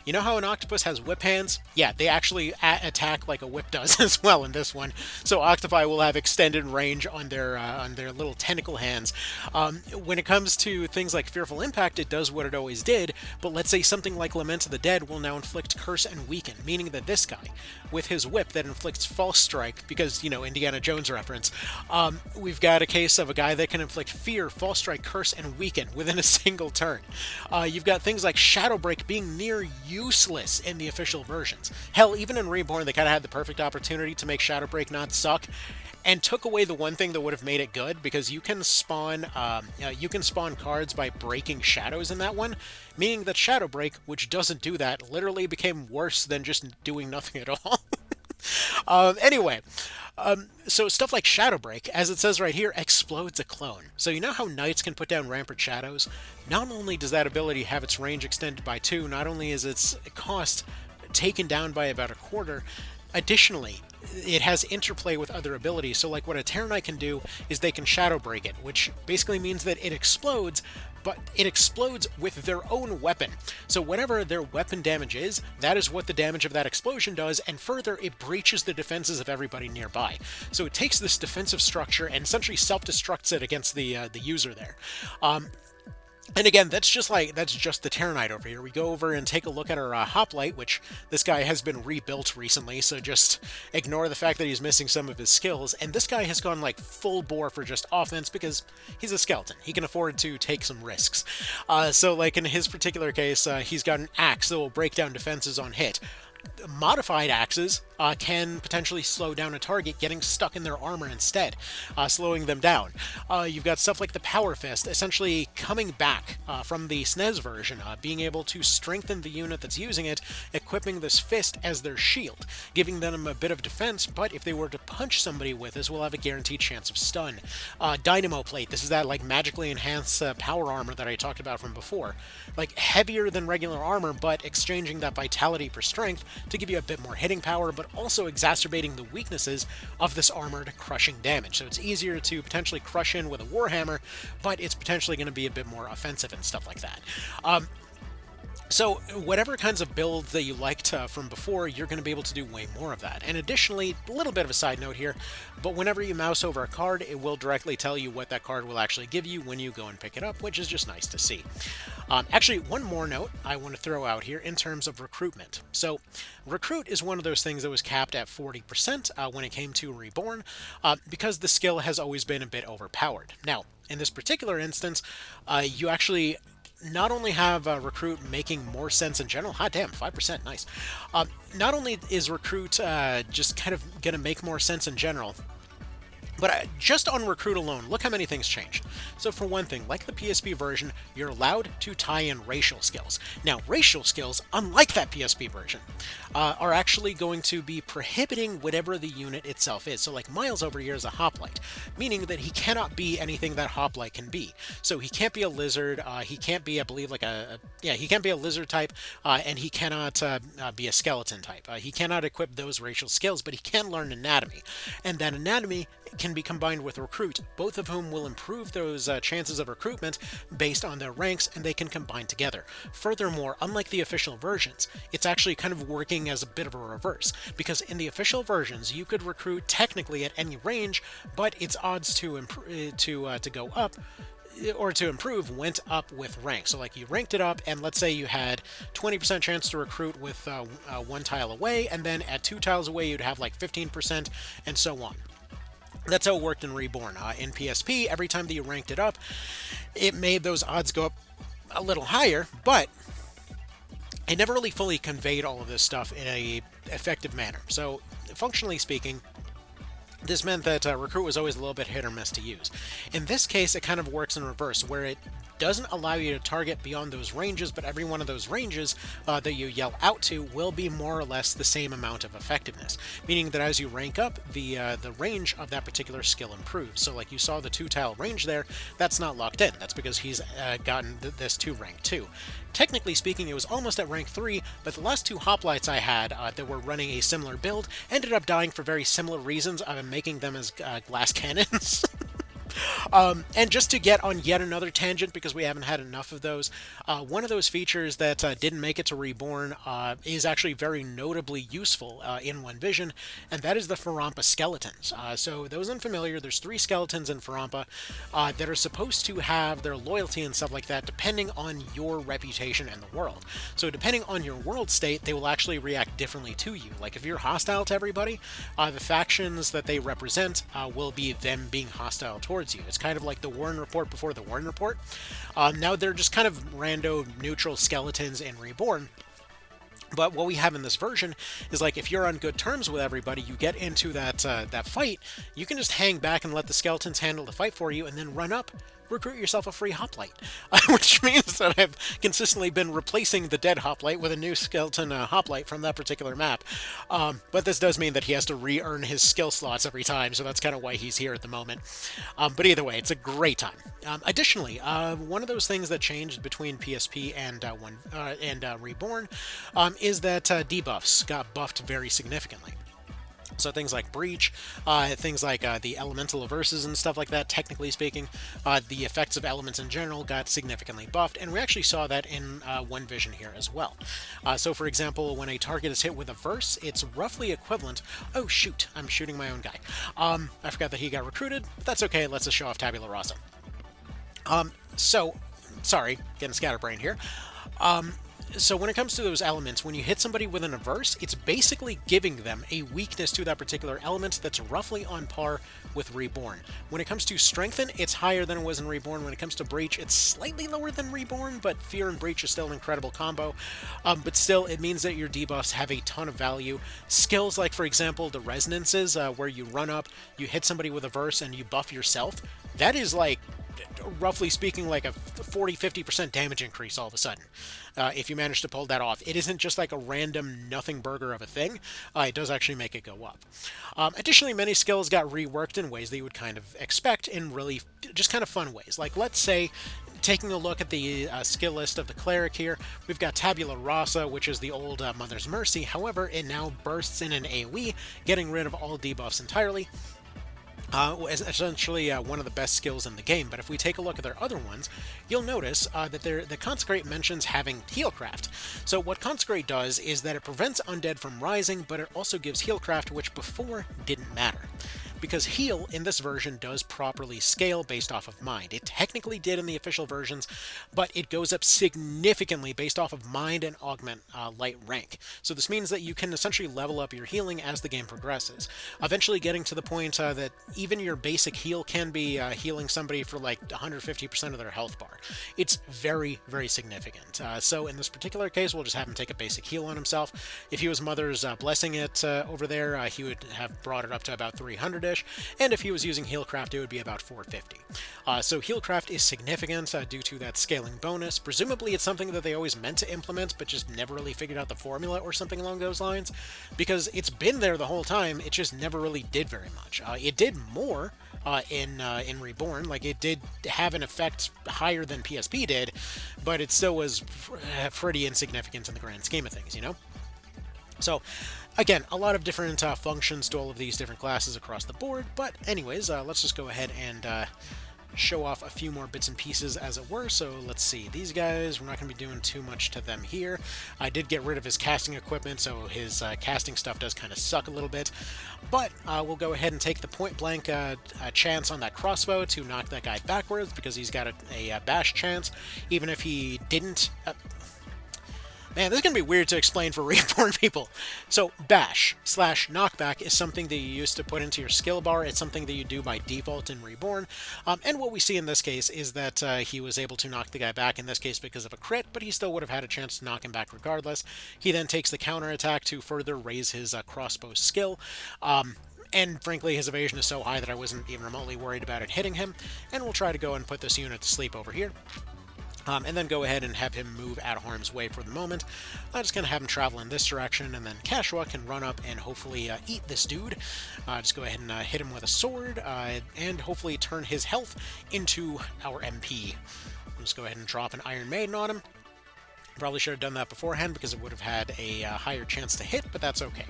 You know how an octopus has whip hands? Yeah, they actually attack like a whip does as well in this one. So octopi will have extended range on their little tentacle hands. When it comes to things like Fearful Impact, it does what it always did, but let's say something like Lament of the Dead will now inflict Curse and Weaken, meaning that this guy, with his whip that inflicts False Strike, because, Indiana Jones reference, we've got a case of a guy that can inflict Fear, False Strike, Curse, and Weaken within a single turn. You've got things like Shadow Break being near useless in the official versions. Hell, even in Reborn, they kind of had the perfect opportunity to make Shadow Break not suck, and took away the one thing that would have made it good, because you can spawn cards by breaking shadows in that one, meaning that Shadow Break, which doesn't do that, literally became worse than just doing nothing at all. Anyway, so stuff like Shadow Break, as it says right here, explodes a clone. So you know how knights can put down rampart shadows? Not only does that ability have its range extended by 2, not only is its cost taken down by about a quarter, additionally, it has interplay with other abilities. So like what a Terenius can do is they can Shadow Break it, which basically means that it explodes, but it explodes with their own weapon. So whatever their weapon damage is, that is what the damage of that explosion does, and further, it breaches the defenses of everybody nearby. So it takes this defensive structure and essentially self-destructs it against the user there. And again, that's just the Terenius over here. We go over and take a look at our Hoplite, which this guy has been rebuilt recently, so just ignore the fact that he's missing some of his skills. And this guy has gone like full bore for just offense because he's a skeleton. He can afford to take some risks. So like in his particular case, he's got an axe that will break down defenses on hit. modified axes can potentially slow down a target getting stuck in their armor instead, slowing them down. You've got stuff like the Power Fist, essentially coming back from the SNES version, being able to strengthen the unit that's using it, equipping this fist as their shield, giving them a bit of defense, but if they were to punch somebody with this, we'll have a guaranteed chance of stun. Dynamo Plate, this is that like magically enhanced power armor that I talked about from before. Like heavier than regular armor, but exchanging that vitality for strength to give you a bit more hitting power, but also exacerbating the weaknesses of this armor to crushing damage. So it's easier to potentially crush in with a Warhammer, but it's potentially going to be a bit more offensive and stuff like that. So whatever kinds of builds that you liked from before, you're going to be able to do way more of that. And additionally, a little bit of a side note here, but whenever you mouse over a card, it will directly tell you what that card will actually give you when you go and pick it up, which is just nice to see. Actually, one more note I want to throw out here in terms of recruitment. So recruit is one of those things that was capped at 40% when it came to Reborn, because the skill has always been a bit overpowered. Now, in this particular instance, you actually not only have Recruit making more sense in general, hot damn, 5%, nice. Not only is Recruit just kind of going to make more sense in general, but just on Recruit alone, look how many things changed. So for one thing, like the PSP version, you're allowed to tie in racial skills. Now, racial skills, unlike that PSP version, are actually going to be prohibiting whatever the unit itself is. So like Miles over here is a hoplite, meaning that he cannot be anything that hoplite can be. So he can't be a lizard, he can't be, I believe, like he can't be a lizard type, and he cannot be a skeleton type. He cannot equip those racial skills, but he can learn anatomy. And that anatomy can be combined with recruit, both of whom will improve those chances of recruitment based on their ranks, and they can combine together. Furthermore, unlike the official versions, it's actually kind of working as a bit of a reverse, because in the official versions you could recruit technically at any range, but its odds to go up or to improve went up with rank. So like you ranked it up, and let's say you had 20% chance to recruit with one tile away, and then at 2 tiles away you'd have like 15%, and so on. That's how it worked in Reborn. In PSP, every time that you ranked it up, it made those odds go up a little higher, but it never really fully conveyed all of this stuff in a effective manner. So, functionally speaking, this meant that Recruit was always a little bit hit or miss to use. In this case, it kind of works in reverse, where it doesn't allow you to target beyond those ranges, but every one of those ranges that you yell out to will be more or less the same amount of effectiveness, meaning that as you rank up, the range of that particular skill improves. So like you saw the 2-tile range there, that's not locked in. That's because he's gotten this to rank 2. Technically speaking, it was almost at rank 3, but the last 2 hoplites I had that were running a similar build ended up dying for very similar reasons. I'm making them as glass cannons. And just to get on yet another tangent, because we haven't had enough of those, one of those features that didn't make it to Reborn is actually very notably useful in One Vision, and that is the Farampa skeletons. So those unfamiliar, there's 3 skeletons in Farampa that are supposed to have their loyalty and stuff like that depending on your reputation in the world. So depending on your world state, they will actually react differently to you. Like if you're hostile to everybody, the factions that they represent will be them being hostile towards you. It's kind of like the Warren Report before the Warren Report. Now they're just kind of rando neutral skeletons in Reborn. But what we have in this version is like if you're on good terms with everybody, you get into that fight, you can just hang back and let the skeletons handle the fight for you, and then run up, recruit yourself a free hoplite, which means that I've consistently been replacing the dead hoplite with a new skeleton hoplite from that particular map. But this does mean that he has to re-earn his skill slots every time, so that's kind of why he's here at the moment. But either way, it's a great time. Additionally, one of those things that changed between PSP and Reborn is that debuffs got buffed very significantly. So things like Breach, things like the elemental averses and stuff like that, technically speaking, the effects of elements in general got significantly buffed, and we actually saw that in One Vision here as well. So for example, when a target is hit with a verse, it's roughly equivalent... Oh shoot, I'm shooting my own guy. I forgot that he got recruited, but that's okay, let's just show off Tabula Rasa. So, sorry, getting scatterbrained here. So when it comes to those elements, when you hit somebody with an averse, it's basically giving them a weakness to that particular element that's roughly on par with Reborn. When it comes to Strengthen, it's higher than it was in Reborn. When it comes to Breach, it's slightly lower than Reborn, but Fear and Breach is still an incredible combo. But still, it means that your debuffs have a ton of value. Skills like, for example, the Resonances, where you run up, you hit somebody with averse, and you buff yourself, that is like, roughly speaking, like a 40-50% damage increase all of a sudden, if you manage to pull that off. It isn't just like a random nothing burger of a thing. It does actually make it go up. Additionally, many skills got reworked in ways that you would kind of expect, in really just kind of fun ways. Like, let's say, taking a look at the skill list of the cleric here, we've got Tabula Rasa, which is the old Mother's Mercy. However, it now bursts in an AoE, getting rid of all debuffs entirely. Is essentially one of the best skills in the game, but if we take a look at their other ones, you'll notice that the Consecrate mentions having Healcraft. So what Consecrate does is that it prevents undead from rising, but it also gives Healcraft, which before didn't matter. Because heal in this version does properly scale based off of mind. It technically did in the official versions, but it goes up significantly based off of mind and augment light rank. So this means that you can essentially level up your healing as the game progresses, eventually getting to the point that even your basic heal can be healing somebody for like 150% of their health bar. It's very, very significant. So in this particular case, we'll just have him take a basic heal on himself. If he was Mother's blessing it over there, he would have brought it up to about 300. And if he was using Healcraft, it would be about 450. So Healcraft is significant due to that scaling bonus. Presumably it's something that they always meant to implement, but just never really figured out the formula or something along those lines, because it's been there the whole time, it just never really did very much. It did more in Reborn, like it did have an effect higher than PSP did, but it still was pretty insignificant in the grand scheme of things, you know? So, again, a lot of different functions to all of these different classes across the board, but anyways, let's just go ahead and show off a few more bits and pieces, as it were. So let's see, these guys, we're not going to be doing too much to them here. I did get rid of his casting equipment, so his casting stuff does kind of suck a little bit, but we'll go ahead and take the point-blank chance on that crossbow to knock that guy backwards, because he's got a bash chance, even if he didn't... Man, this is going to be weird to explain for Reborn people. So, bash / knockback is something that you used to put into your skill bar. It's something that you do by default in Reborn. And what we see in this case is that he was able to knock the guy back, in this case because of a crit, but he still would have had a chance to knock him back regardless. He then takes the counterattack to further raise his crossbow skill. And frankly, his evasion is so high that I wasn't even remotely worried about it hitting him. And we'll try to go and put this unit to sleep over here. And then go ahead and have him move out of harm's way for the moment. I'm just going to have him travel in this direction, and then Kashua can run up and hopefully eat this dude. Just go ahead and hit him with a sword, and hopefully turn his health into our MP. Just go ahead and drop an Iron Maiden on him. Probably should have done that beforehand because it would have had a higher chance to hit, but that's okay.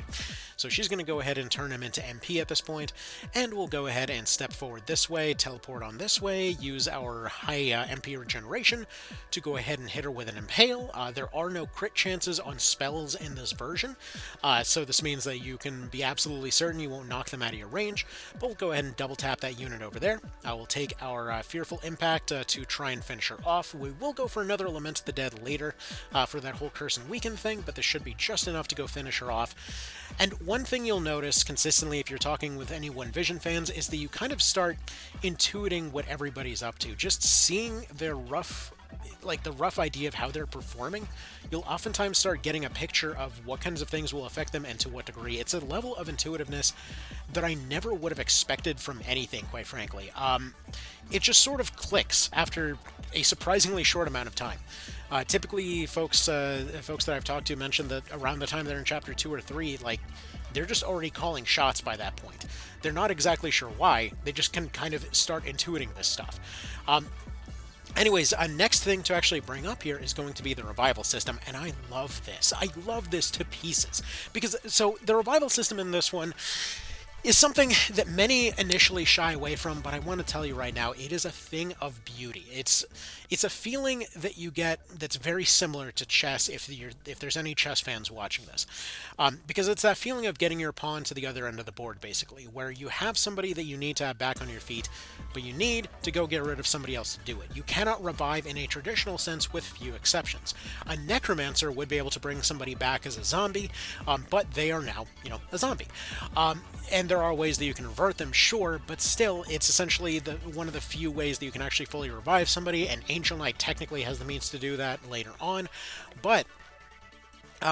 So she's going to go ahead and turn him into MP at this point, and we'll go ahead and step forward this way, teleport on this way, use our high MP regeneration to go ahead and hit her with an Impale. There are no crit chances on spells in this version, so this means that you can be absolutely certain you won't knock them out of your range, but we'll go ahead and double tap that unit over there. We'll take our Fearful Impact to try and finish her off. We will go for another Lament of the Dead later for that whole Curse and Weaken thing, but this should be just enough to go finish her off. And one thing you'll notice consistently if you're talking with any One Vision fans is that you kind of start intuiting what everybody's up to. Just seeing their rough idea of how they're performing, you'll oftentimes start getting a picture of what kinds of things will affect them and to what degree. It's a level of intuitiveness that I never would have expected from anything, quite frankly. It just sort of clicks after a surprisingly short amount of time. Typically, folks that I've talked to mention that around the time they're in Chapter 2 or 3, like, they're just already calling shots by that point. They're not exactly sure why, they just can kind of start intuiting this stuff. Anyways, next thing to actually bring up here is going to be the revival system, and I love this. I love this to pieces. Because, so, the revival system in this one, is something that many initially shy away from, but I want to tell you right now, it is a thing of beauty. It's a feeling that you get that's very similar to chess. If there's any chess fans watching this, because it's that feeling of getting your pawn to the other end of the board, basically, where you have somebody that you need to have back on your feet, but you need to go get rid of somebody else to do it. You cannot revive in a traditional sense, with few exceptions. A necromancer would be able to bring somebody back as a zombie, but they are now, a zombie. And there are ways that you can revert them, sure, but still, it's essentially one of the few ways that you can actually fully revive somebody, and Angel Knight technically has the means to do that later on, but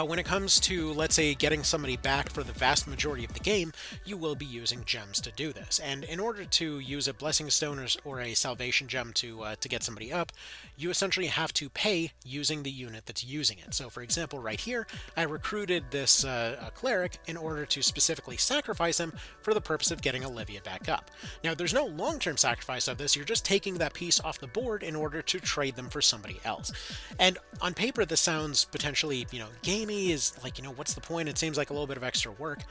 when it comes to, let's say, getting somebody back for the vast majority of the game, you will be using gems to do this. And in order to use a Blessing Stone or a Salvation Gem to get somebody up, you essentially have to pay using the unit that's using it. So, for example, right here, I recruited this cleric in order to specifically sacrifice him for the purpose of getting Olivia back up. Now, there's no long-term sacrifice of this. You're just taking that piece off the board in order to trade them for somebody else. And on paper, this sounds potentially, gamey, is like, what's the point? It seems like a little bit of extra work.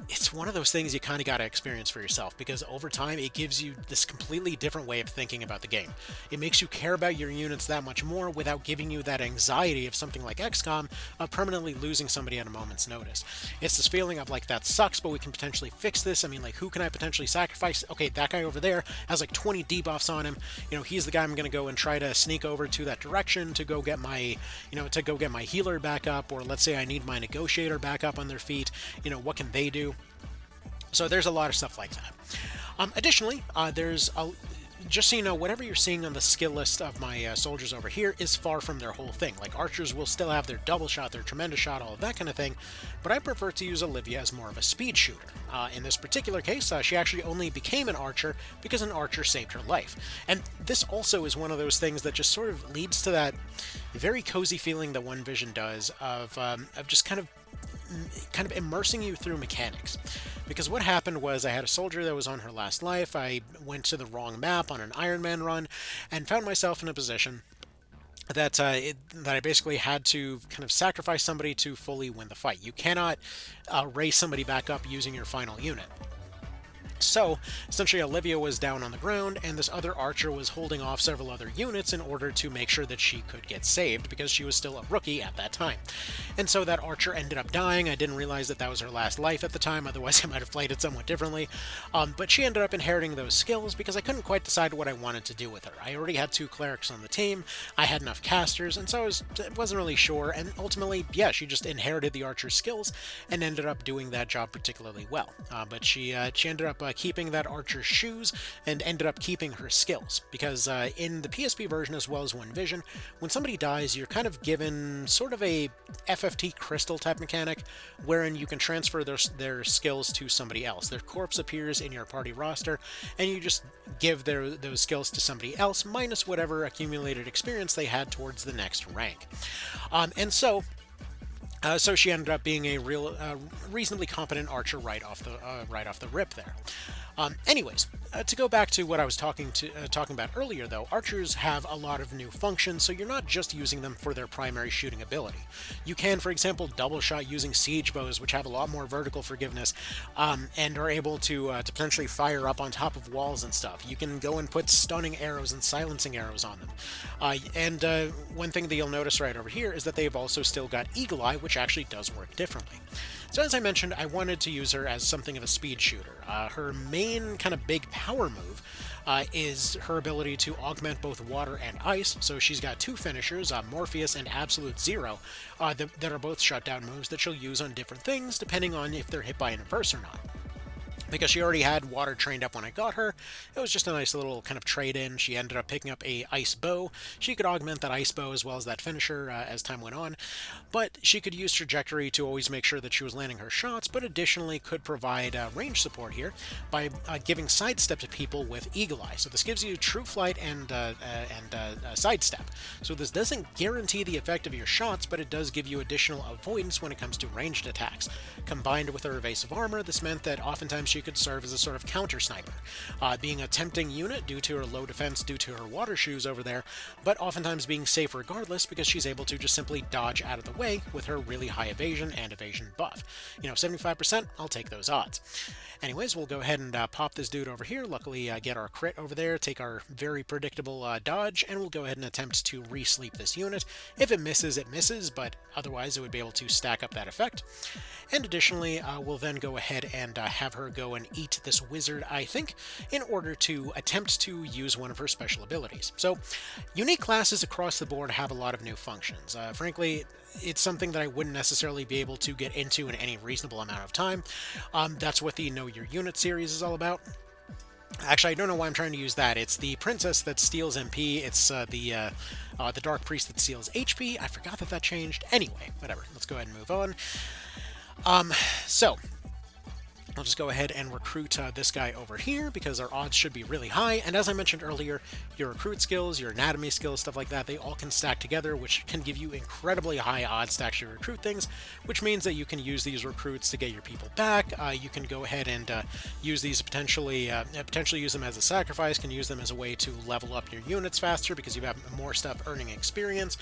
It's one of those things you kind of got to experience for yourself, because over time it gives you this completely different way of thinking about the game. It makes you care about your units that much more without giving you that anxiety of something like XCOM of permanently losing somebody at a moment's notice. It's this feeling of like, that sucks, but we can potentially fix this. I mean, like, who can I potentially sacrifice? Okay, that guy over there has like 20 debuffs on him. He's the guy I'm going to go and try to sneak over to that direction to go get my, my healer back up, or let's say I need my negotiator back up on their feet. What can they do? So there's a lot of stuff like that. Additionally, just so you know, whatever you're seeing on the skill list of my soldiers over here is far from their whole thing. Like, archers will still have their double shot, their tremendous shot, all of that kind of thing, but I prefer to use Olivia as more of a speed shooter. In this particular case, she actually only became an archer because an archer saved her life. And this also is one of those things that just sort of leads to that very cozy feeling that One Vision does of just kind of immersing you through mechanics. Because what happened was, I had a soldier that was on her last life. I went to the wrong map on an Iron Man run and found myself in a position that I basically had to kind of sacrifice somebody to fully win the fight. You cannot raise somebody back up using your final unit. So, essentially, Olivia was down on the ground, and this other archer was holding off several other units in order to make sure that she could get saved, because she was still a rookie at that time. And so that archer ended up dying. I didn't realize that that was her last life at the time, otherwise I might have played it somewhat differently. But she ended up inheriting those skills because I couldn't quite decide what I wanted to do with her. I already had 2 clerics on the team, I had enough casters, and so I wasn't really sure, and ultimately, yeah, she just inherited the archer's skills and ended up doing that job particularly well. But she ended up keeping that archer's shoes and ended up keeping her skills, because in the PSP version as well as One Vision, when somebody dies, you're kind of given sort of a FFT crystal type mechanic wherein you can transfer their skills to somebody else. Their corpse appears in your party roster and you just give those skills to somebody else minus whatever accumulated experience they had towards the next rank. And so she ended up being a reasonably competent archer right off the rip there. Anyways, to go back to what I was talking about earlier, though, archers have a lot of new functions, so you're not just using them for their primary shooting ability. You can, for example, double shot using siege bows, which have a lot more vertical forgiveness, and are able to potentially fire up on top of walls and stuff. You can go and put stunning arrows and silencing arrows on them. And one thing that you'll notice right over here is that they've also still got Eagle Eye, which actually does work differently. So as I mentioned, I wanted to use her as something of a speed shooter. Her main kind of big power move is her ability to augment both water and ice. So she's got 2 finishers, Morpheus and Absolute Zero, that are both shutdown moves that she'll use on different things depending on if they're hit by an inverse or not. Because she already had water trained up when I got her, it was just a nice little kind of trade-in. She ended up picking up a ice bow. She could augment that ice bow as well as that finisher as time went on, but she could use trajectory to always make sure that she was landing her shots, but additionally could provide range support here by giving sidestep to people with Eagle Eye. So this gives you true flight and sidestep. So this doesn't guarantee the effect of your shots, but it does give you additional avoidance when it comes to ranged attacks. Combined with her evasive armor, this meant that oftentimes she she could serve as a sort of counter sniper, being a tempting unit due to her low defense due to her water shoes over there, but oftentimes being safe regardless because she's able to just simply dodge out of the way with her really high evasion and evasion buff. 75%, I'll take those odds. Anyways, we'll go ahead and pop this dude over here, luckily get our crit over there, take our very predictable dodge, and we'll go ahead and attempt to re-sleep this unit. If it misses, it misses, but otherwise it would be able to stack up that effect. And additionally, we'll then go ahead and have her go and eat this wizard, I think, in order to attempt to use one of her special abilities. So, unique classes across the board have a lot of new functions. Frankly, it's something that I wouldn't necessarily be able to get into in any reasonable amount of time. That's what the Know Your Unit series is all about. Actually, I don't know why I'm trying to use that. It's the princess that steals MP. It's the dark priest that steals HP. I forgot that changed. Anyway, whatever. Let's go ahead and move on. So I'll just go ahead and recruit this guy over here because our odds should be really high. And as I mentioned earlier, your recruit skills, your anatomy skills, stuff like that, they all can stack together, which can give you incredibly high odds to actually recruit things, which means that you can use these recruits to get your people back. You can go ahead and use these potentially use them as a sacrifice, can use them as a way to level up your units faster because you have more stuff earning experience.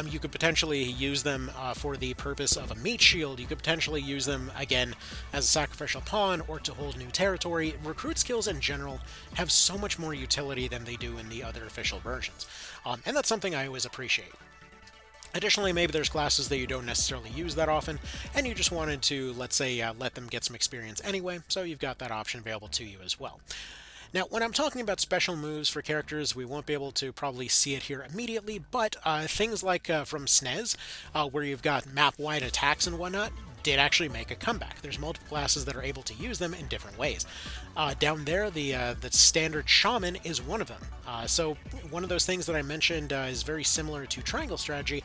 You could potentially use them for the purpose of a meat shield. You could potentially use them, again, as a sacrificial pawn or to hold new territory. Recruit skills in general have so much more utility than they do in the other official versions, and that's something I always appreciate. Additionally, maybe there's classes that you don't necessarily use that often, and you just wanted to, let's say, let them get some experience anyway, so you've got that option available to you as well. Now, when I'm talking about special moves for characters, we won't be able to probably see it here immediately, but things like from SNES, where you've got map-wide attacks and whatnot, did actually make a comeback. There's multiple classes that are able to use them in different ways. Down there, the standard shaman is one of them. So one of those things that I mentioned is very similar to triangle strategy,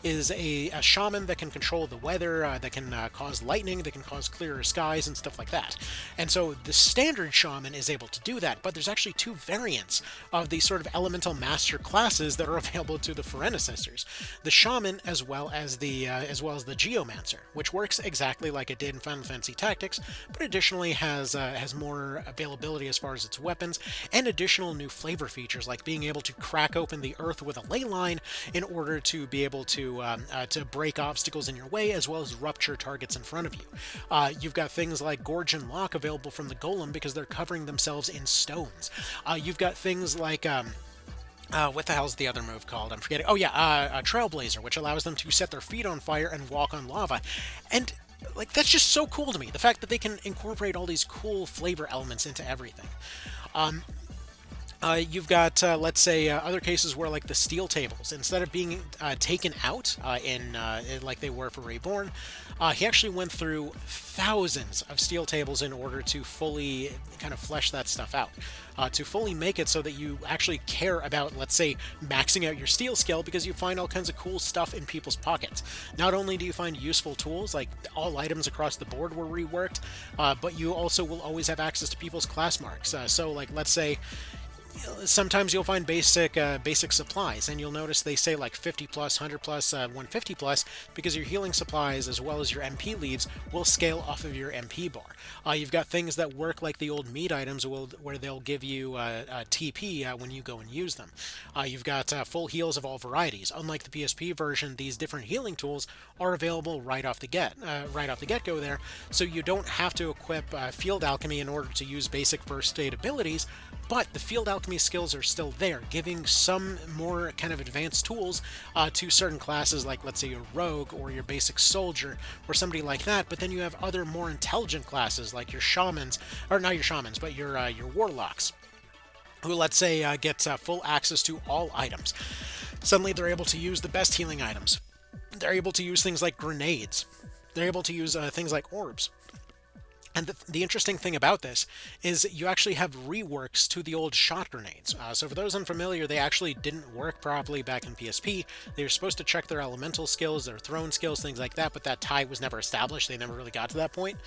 is a shaman that can control the weather, that can cause lightning, that can cause clearer skies and stuff like that. And so the standard shaman is able to do that, but there's actually two variants of these sort of elemental master classes that are available to the Ferenicisters. The shaman as well as the geomancer, which works exactly like it did in Final Fantasy Tactics, but additionally has more availability as far as its weapons, and additional new flavor features like being able to crack open the earth with a ley line in order to be able to break obstacles in your way, as well as rupture targets in front of you. You've got things like Gorge and Lock available from the Golem because they're covering themselves in stones. You've got things like what the hell's the other move called? I'm forgetting. Oh yeah, Trailblazer, which allows them to set their feet on fire and walk on lava. And like, that's just so cool to me. The fact that they can incorporate all these cool flavor elements into everything. You've got, let's say, other cases where, like, the steel tables, instead of being taken out like they were for Reborn, he actually went through thousands of steel tables in order to fully kind of flesh that stuff out. To fully make it so that you actually care about, let's say, maxing out your steel skill because you find all kinds of cool stuff in people's pockets. Not only do you find useful tools, like all items across the board were reworked, but you also will always have access to people's class marks. So, like, let's say, sometimes you'll find basic supplies, and you'll notice they say like 50 plus, 100 plus, 150 plus, because your healing supplies as well as your MP leaves will scale off of your MP bar. You've got things that work like the old meat items where they'll give you TP when you go and use them. You've got full heals of all varieties. Unlike the PSP version, these different healing tools are available right off the get-go there, so you don't have to equip Field Alchemy in order to use basic first aid abilities, but the Field Alchemy skills are still there, giving some more kind of advanced tools to certain classes, like, let's say, your rogue or your basic soldier or somebody like that. But then you have other more intelligent classes like your shamans, or not your shamans, but your warlocks, who, let's say, get full access to all items. Suddenly they're able to use the best healing items. They're able to use things like grenades. They're able to use things like orbs. And the interesting thing about this is you actually have reworks to the old shot grenades. So for those unfamiliar, they actually didn't work properly back in PSP. They were supposed to check their elemental skills, their throne skills, things like that, but that tie was never established. They never really got to that point.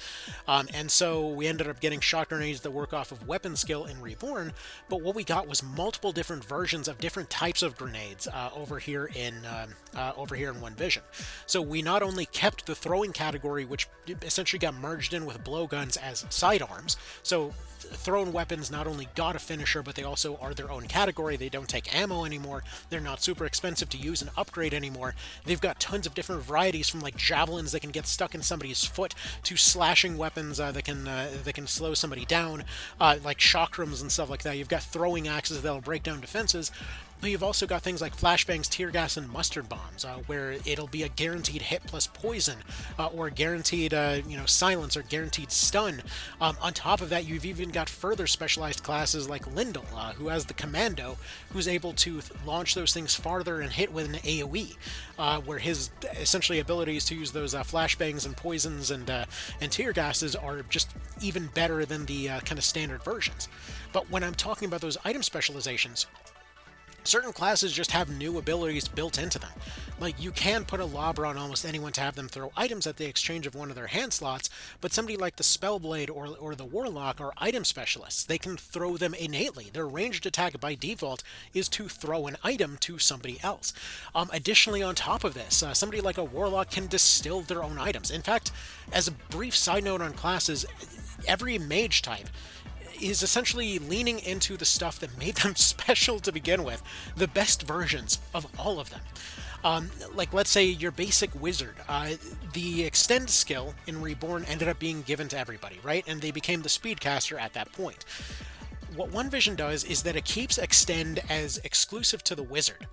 And so we ended up getting shot grenades that work off of weapon skill in Reborn, but what we got was multiple different versions of different types of grenades over here in One Vision. So we not only kept the throwing category, which essentially got merged in with blowgun guns as sidearms. So thrown weapons not only got a finisher, but they also are their own category. They don't take ammo anymore. They're not super expensive to use and upgrade anymore. They've got tons of different varieties, from like javelins that can get stuck in somebody's foot to slashing weapons that can slow somebody down, like chakrams and stuff like that. You've got throwing axes that'll break down defenses. But you've also got things like flashbangs, tear gas, and mustard bombs, where it'll be a guaranteed hit plus poison, or guaranteed, silence, or guaranteed stun. On top of that, you've even got further specialized classes like Lindel, who has the Commando, who's able to launch those things farther and hit with an AoE, where his essentially abilities to use those flashbangs and poisons and tear gases are just even better than the kind of standard versions. But when I'm talking about those item specializations, certain classes just have new abilities built into them. Like, you can put a Lobber on almost anyone to have them throw items at the exchange of one of their hand slots, but somebody like the Spellblade or the Warlock are item specialists. They can throw them innately. Their ranged attack by default is to throw an item to somebody else. Additionally, on top of this, somebody like a Warlock can distill their own items. In fact, as a brief side note on classes, every mage type is essentially leaning into the stuff that made them special to begin with, the best versions of all of them. Like, let's say your basic wizard, the extend skill in Reborn ended up being given to everybody, right? And they became the speedcaster at that point. What One Vision does is that it keeps extend as exclusive to the wizard,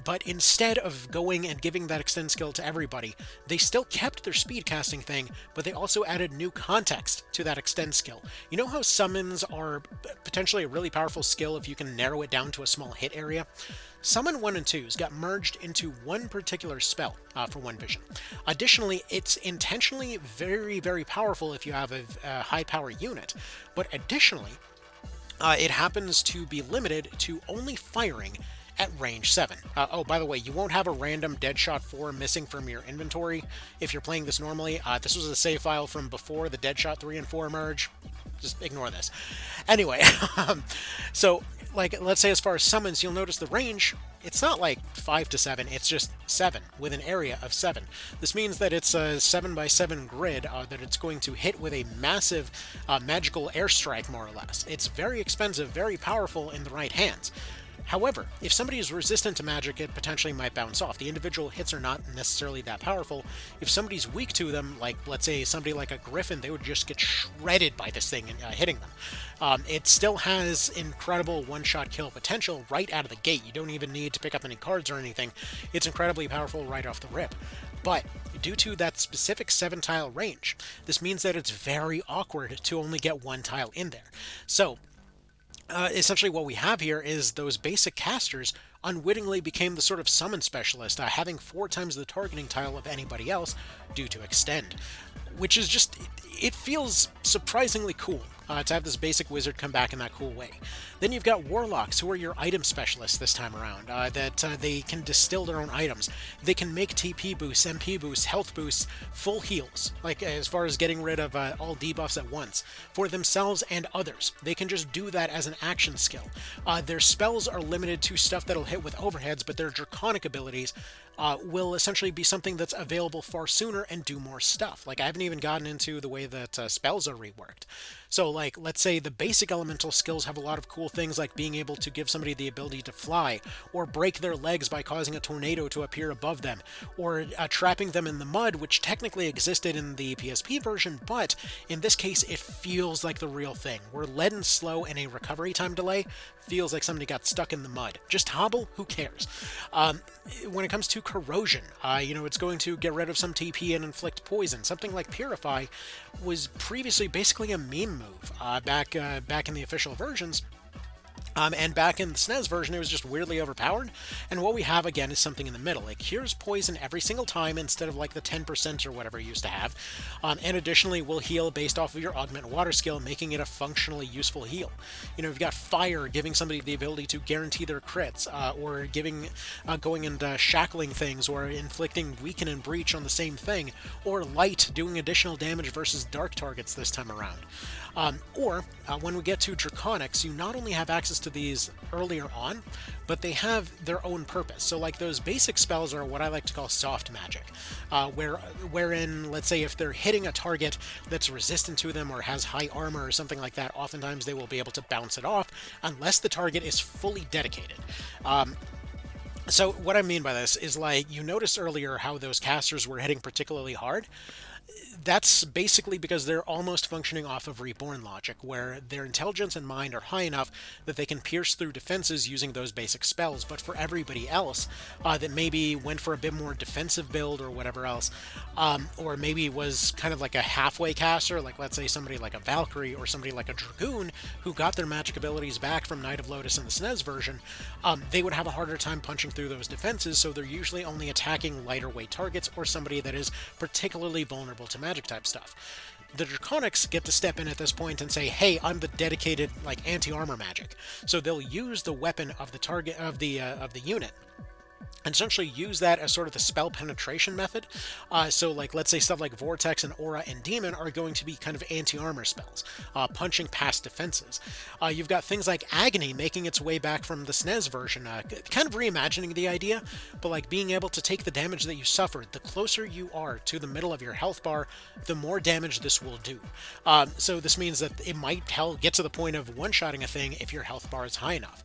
but instead of going and giving that extend skill to everybody, they still kept their speed casting thing, but they also added new context to that extend skill. You know how summons are potentially a really powerful skill if you can narrow it down to a small hit area? Summon 1 and 2s got merged into one particular spell for One Vision. Additionally, it's intentionally very, very powerful if you have a high power unit, but additionally, it happens to be limited to only firing at range 7. Oh, by the way, you won't have a random Deadshot 4 missing from your inventory if you're playing this normally. This was a save file from before the Deadshot 3 and 4 merge. Just ignore this. Anyway, so, like, let's say as far as summons, you'll notice the range, it's not like 5 to 7, it's just 7 with an area of 7. This means that it's a 7 by 7 grid that it's going to hit with a massive magical airstrike, more or less. It's very expensive, very powerful in the right hands. However, if somebody is resistant to magic, it potentially might bounce off. The individual hits are not necessarily that powerful. If somebody's weak to them, like, let's say, somebody like a Griffin, they would just get shredded by this thing hitting them. It still has incredible one-shot kill potential right out of the gate. You don't even need to pick up any cards or anything. It's incredibly powerful right off the rip. But due to that specific 7-tile range, this means that it's very awkward to only get 1 tile in there. So, essentially what we have here is those basic casters unwittingly became the sort of summon specialist, having 4 times the targeting tile of anybody else due to extend, which is just, it feels surprisingly cool to have this basic wizard come back in that cool way. Then you've got warlocks, who are your item specialists this time around, that they can distill their own items. They can make TP boosts, MP boosts, health boosts, full heals, like as far as getting rid of all debuffs at once, for themselves and others. They can just do that as an action skill. Their spells are limited to stuff that'll hit with overheads, but their draconic abilities will essentially be something that's available far sooner and do more stuff. Like, I haven't even gotten into the way that spells are reworked. So, like, let's say the basic elemental skills have a lot of cool things, like being able to give somebody the ability to fly, or break their legs by causing a tornado to appear above them, or trapping them in the mud, which technically existed in the PSP version, but in this case it feels like the real thing, where lead and slow and a recovery time delay feels like somebody got stuck in the mud. Just hobble, who cares? When it comes to corrosion, it's going to get rid of some TP and inflict poison. Something like Purify was previously basically a meme move back in the official versions. And back in the SNES version, it was just weirdly overpowered. And what we have, again, is something in the middle. It cures poison every single time instead of like the 10% or whatever it used to have. And additionally, will heal based off of your Augment Water skill, making it a functionally useful heal. You've got Fire, giving somebody the ability to guarantee their crits, or going and shackling things, or inflicting Weaken and Breach on the same thing, or Light, doing additional damage versus dark targets this time around. Or when we get to Draconics, you not only have access to of these earlier on, but they have their own purpose. So like those basic spells are what I like to call soft magic, wherein, let's say, if they're hitting a target that's resistant to them or has high armor or something like that, oftentimes they will be able to bounce it off unless the target is fully dedicated. So what I mean by this is, like, you noticed earlier how those casters were hitting particularly hard. That's basically because they're almost functioning off of Reborn logic, where their intelligence and mind are high enough that they can pierce through defenses using those basic spells. But for everybody else that maybe went for a bit more defensive build or whatever else, or maybe was kind of like a halfway caster, like let's say somebody like a Valkyrie or somebody like a Dragoon who got their magic abilities back from Knight of Lotus in the SNES version, they would have a harder time punching through those defenses, so they're usually only attacking lighter weight targets or somebody that is particularly vulnerable to magic type stuff. The Draconics get to step in at this point and say, hey, I'm the dedicated, like, anti-armor magic. So they'll use the weapon of the target of the unit and essentially use that as sort of the spell penetration method. So like, let's say stuff like Vortex and Aura and Demon are going to be kind of anti-armor spells, punching past defenses. You've got things like Agony making its way back from the SNES version, kind of reimagining the idea, but like being able to take the damage that you suffered. The closer you are to the middle of your health bar, the more damage this will do. So this means that it might get to the point of one-shotting a thing if your health bar is high enough.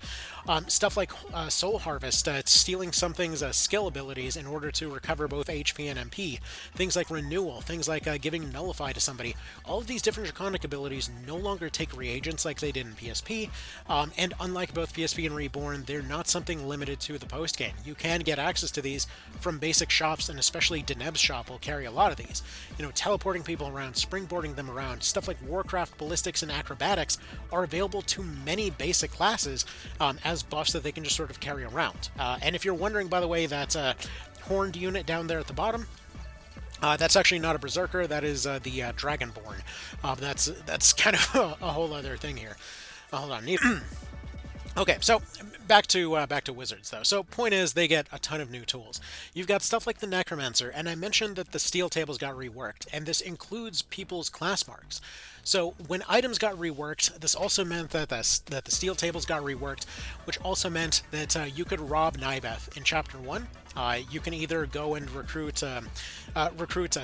Stuff like Soul Harvest, stealing something's skill abilities in order to recover both HP and MP. Things like Renewal, things like giving Nullify to somebody. All of these different Draconic abilities no longer take reagents like they did in PSP, and unlike both PSP and Reborn, they're not something limited to the post-game. You can get access to these from basic shops, and especially Deneb's shop will carry a lot of these. You know, teleporting people around, springboarding them around, stuff like Warcraft, Ballistics, and Acrobatics are available to many basic classes as buffs that they can just sort of carry around. And if you're wondering, by the way, that horned unit down there at the bottom, that's actually not a Berserker, that is the Dragonborn. That's kind of a whole other thing here. Hold on. Okay, so back to Wizards, though. So point is, they get a ton of new tools. You've got stuff like the Necromancer, and I mentioned that the steel tables got reworked, and this includes people's class marks. So when items got reworked, this also meant that the steel tables got reworked, which also meant that you could rob Nybeth in Chapter 1. You can either go and recruit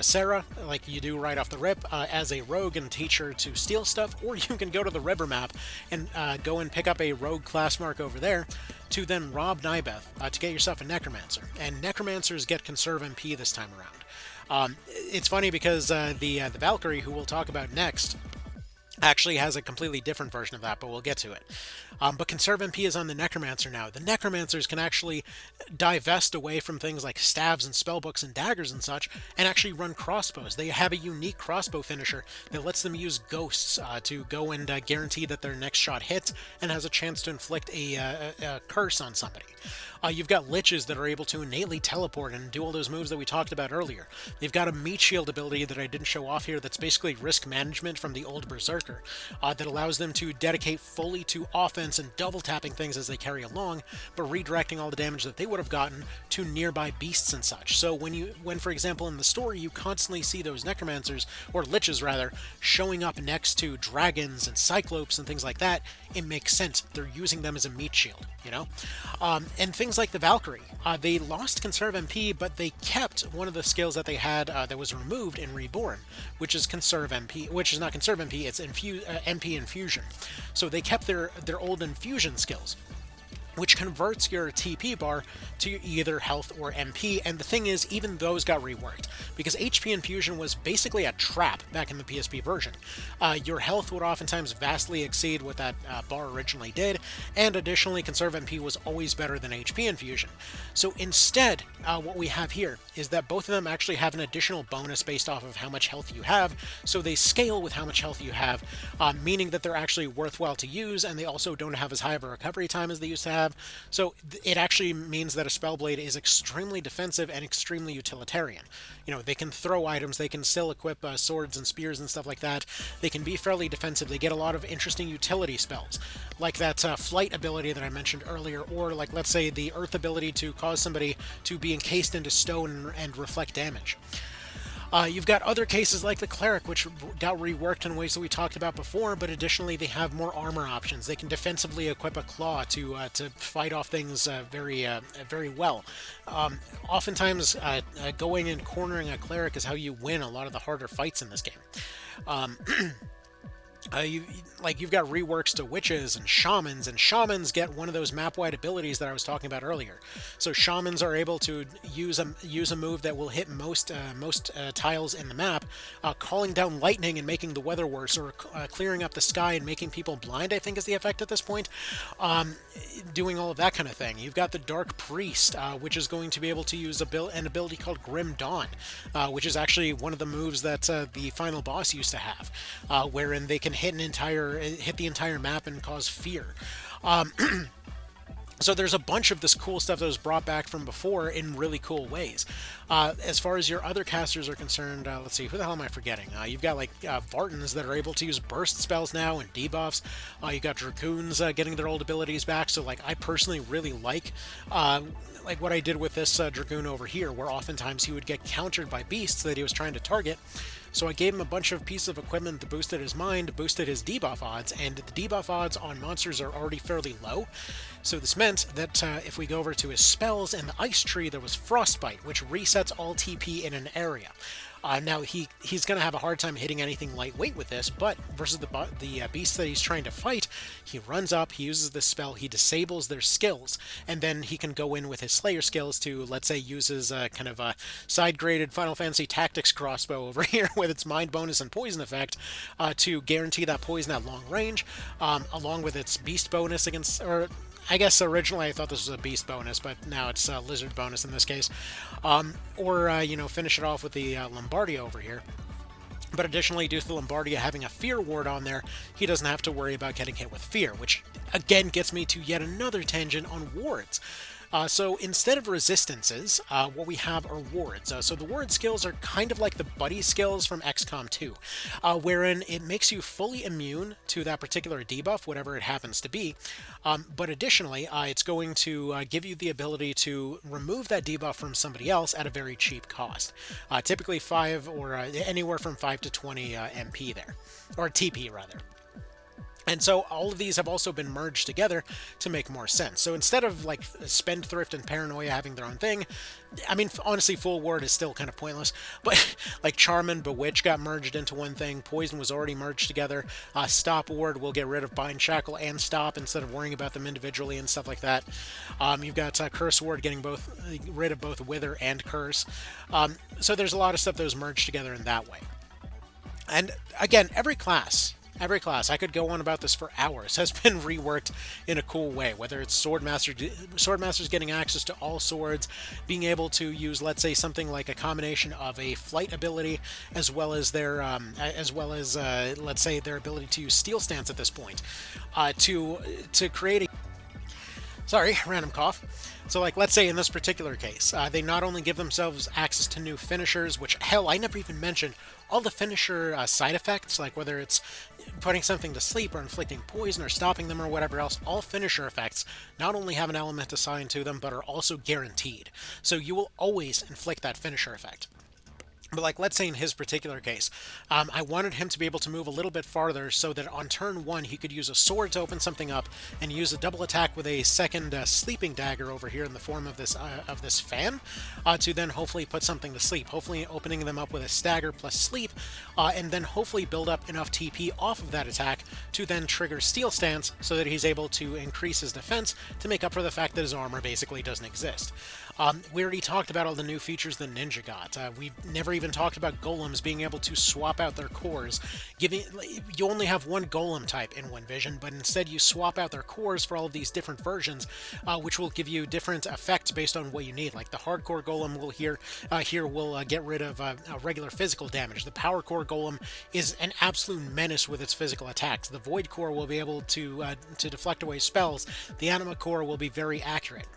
Sarah, like you do right off the rip, as a rogue and teach her to steal stuff, or you can go to the river map and go and pick up a rogue class mark over there to then rob Nybeth to get yourself a Necromancer. And Necromancers get conserve MP this time around. It's funny because the Valkyrie, who we'll talk about next, actually has a completely different version of that, but we'll get to it. But Conserve MP is on the Necromancer now. The Necromancers can actually divest away from things like staves and spellbooks and daggers and such, and actually run crossbows. They have a unique crossbow finisher that lets them use ghosts to go and guarantee that their next shot hits and has a chance to inflict a curse on somebody. You've got Liches that are able to innately teleport and do all those moves that we talked about earlier. They've got a Meat Shield ability that I didn't show off here that's basically risk management from the old Berserker that allows them to dedicate fully to offense and double tapping things as they carry along, but redirecting all the damage that they would have gotten to nearby beasts and such. So when for example in the story you constantly see those Necromancers, or Liches rather, showing up next to dragons and Cyclopes and things like that, it makes sense. They're using them as a meat shield, you know? And things like the Valkyrie. They lost Conserve MP, but they kept one of the skills that they had that was removed in Reborn, which is Conserve MP, which is not Conserve MP, it's MP Infusion. So they kept their old infusion skills, which converts your TP bar to either health or MP, and the thing is, even those got reworked, because HP Infusion was basically a trap back in the PSP version. Your health would oftentimes vastly exceed what that bar originally did, and additionally, Conserve MP was always better than HP Infusion. So instead, what we have here is that both of them actually have an additional bonus based off of how much health you have, so they scale with how much health you have, meaning that they're actually worthwhile to use, and they also don't have as high of a recovery time as they used to have. So it actually means that a Spellblade is extremely defensive and extremely utilitarian. You know, they can throw items, they can still equip swords and spears and stuff like that. They can be fairly defensive. They get a lot of interesting utility spells, like that flight ability that I mentioned earlier, or like, let's say, the earth ability to cause somebody to be encased into stone and reflect damage. You've got other cases like the cleric, which got reworked in ways that we talked about before, but additionally they have more armor options. They can defensively equip a claw to fight off things very well. Oftentimes, going and cornering a cleric is how you win a lot of the harder fights in this game. Um, you've got reworks to witches and shamans get one of those map-wide abilities that I was talking about earlier. So shamans are able to use a move that will hit most tiles in the map, calling down lightning and making the weather worse, or clearing up the sky and making people blind, I think is the effect at this point. Doing all of that kind of thing. You've got the Dark Priest, which is going to be able to use an ability called Grim Dawn, which is actually one of the moves that the final boss used to have, wherein they can hit the entire map and cause fear. So there's a bunch of this cool stuff that was brought back from before in really cool ways. As far as your other casters are concerned, let's see, who the hell am I forgetting? You've got like Vartans that are able to use burst spells now and debuffs. You've got Dragoons getting their old abilities back. So like I personally really like what I did with this Dragoon over here, where oftentimes he would get countered by beasts that he was trying to target. So I gave him a bunch of pieces of equipment that boosted his mind, boosted his debuff odds, and the debuff odds on monsters are already fairly low. So this meant that if we go over to his spells and the ice tree, there was Frostbite, which resets all TP in an area. Now, he's going to have a hard time hitting anything lightweight with this, but versus the beast that he's trying to fight, he runs up, he uses this spell, he disables their skills, and then he can go in with his Slayer skills to, let's say, use his kind of a side-graded Final Fantasy Tactics crossbow over here with its mind bonus and poison effect to guarantee that poison at long range, along with its beast bonus against... or I guess originally I thought this was a beast bonus, but now it's a lizard bonus in this case. Finish it off with the Lombardia over here. But additionally, due to the Lombardia having a fear ward on there, he doesn't have to worry about getting hit with fear, which again gets me to yet another tangent on wards. So instead of resistances, what we have are wards. So the ward skills are kind of like the buddy skills from XCOM 2, wherein it makes you fully immune to that particular debuff, whatever it happens to be. But additionally, it's going to give you the ability to remove that debuff from somebody else at a very cheap cost. Typically 5 or anywhere from 5 to 20 MP there, or TP rather. And so all of these have also been merged together to make more sense. So instead of like Spendthrift and Paranoia having their own thing, I mean, honestly, Full Ward is still kind of pointless, but like Charm and Bewitch got merged into one thing. Poison was already merged together. Stop Ward will get rid of Bind, Shackle, and Stop instead of worrying about them individually and stuff like that. You've got Curse Ward getting rid of both Wither and Curse. So there's a lot of stuff that was merged together in that way. And again, every class, I could go on about this for hours, has been reworked in a cool way, whether it's Swordmasters getting access to all swords, being able to use, let's say, something like a combination of a flight ability as well as their let's say their ability to use Steel Stance at this point, to create a... Sorry, random cough. So, like, let's say in this particular case, they not only give themselves access to new finishers, which, hell, I never even mentioned all the finisher side effects, like whether it's putting something to sleep or inflicting poison or stopping them or whatever else, all finisher effects not only have an element assigned to them, but are also guaranteed. So you will always inflict that finisher effect. But like, let's say in his particular case, I wanted him to be able to move a little bit farther so that on turn 1 he could use a sword to open something up and use a double attack with a second sleeping dagger over here in the form of this fan to then hopefully put something to sleep, hopefully opening them up with a stagger plus sleep, and then hopefully build up enough TP off of that attack to then trigger Steel Stance so that he's able to increase his defense to make up for the fact that his armor basically doesn't exist. We already talked about all the new features the ninja got. We never even talked about golems being able to swap out their cores. You only have one golem type in One Vision, but instead you swap out their cores for all of these different versions, which will give you different effects based on what you need. Like the hardcore golem will will get rid of regular physical damage. The power core golem is an absolute menace with its physical attacks. The void core will be able to deflect away spells. The anima core will be very accurate.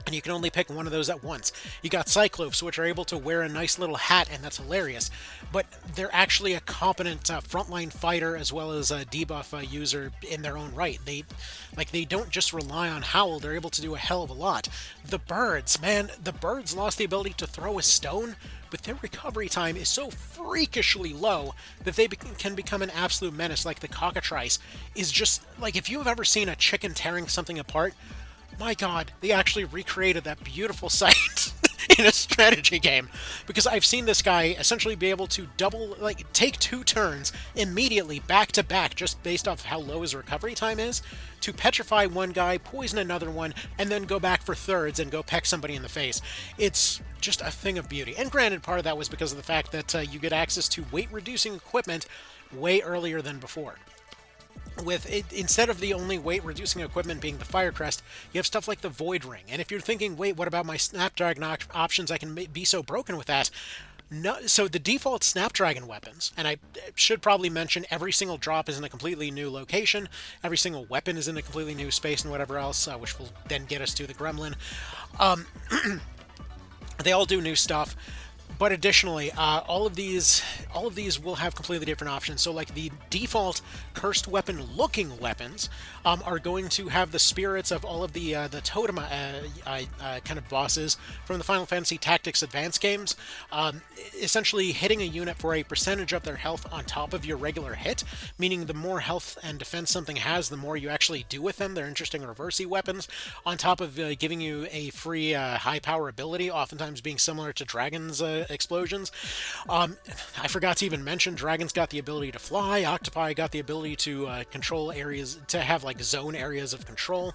and you can only pick one of those at once. You got Cyclopes, which are able to wear a nice little hat, and that's hilarious. But they're actually a competent frontline fighter as well as a debuff user in their own right. They don't just rely on Howl; they're able to do a hell of a lot. The birds, man, the birds lost the ability to throw a stone, but their recovery time is so freakishly low that they can become an absolute menace. Like the cockatrice is just like, if you have ever seen a chicken tearing something apart, my god, they actually recreated that beautiful sight in a strategy game. Because I've seen this guy essentially be able to take 2 turns immediately back to back, just based off how low his recovery time is, to petrify one guy, poison another one, and then go back for thirds and go peck somebody in the face. It's just a thing of beauty. And granted, part of that was because of the fact that you get access to weight-reducing equipment way earlier than before. With it, instead of the only weight-reducing equipment being the Fire Crest, you have stuff like the Void Ring. And if you're thinking, wait, what about my Snapdragon options? I can be so broken with that. No, so the default Snapdragon weapons, and I should probably mention every single drop is in a completely new location, every single weapon is in a completely new space and whatever else, which will then get us to the Gremlin. They all do new stuff. But additionally, all of these will have completely different options. So, like the default cursed weapon-looking weapons are going to have the spirits of all of the totem kind of bosses from the Final Fantasy Tactics Advance games, essentially hitting a unit for a percentage of their health on top of your regular hit. Meaning, the more health and defense something has, the more you actually do with them. They're interesting reversey weapons, on top of giving you a free high power ability, oftentimes being similar to Dragon's explosions. I forgot to even mention, dragons got the ability to fly, octopi got the ability to control areas, to have like zone areas of control.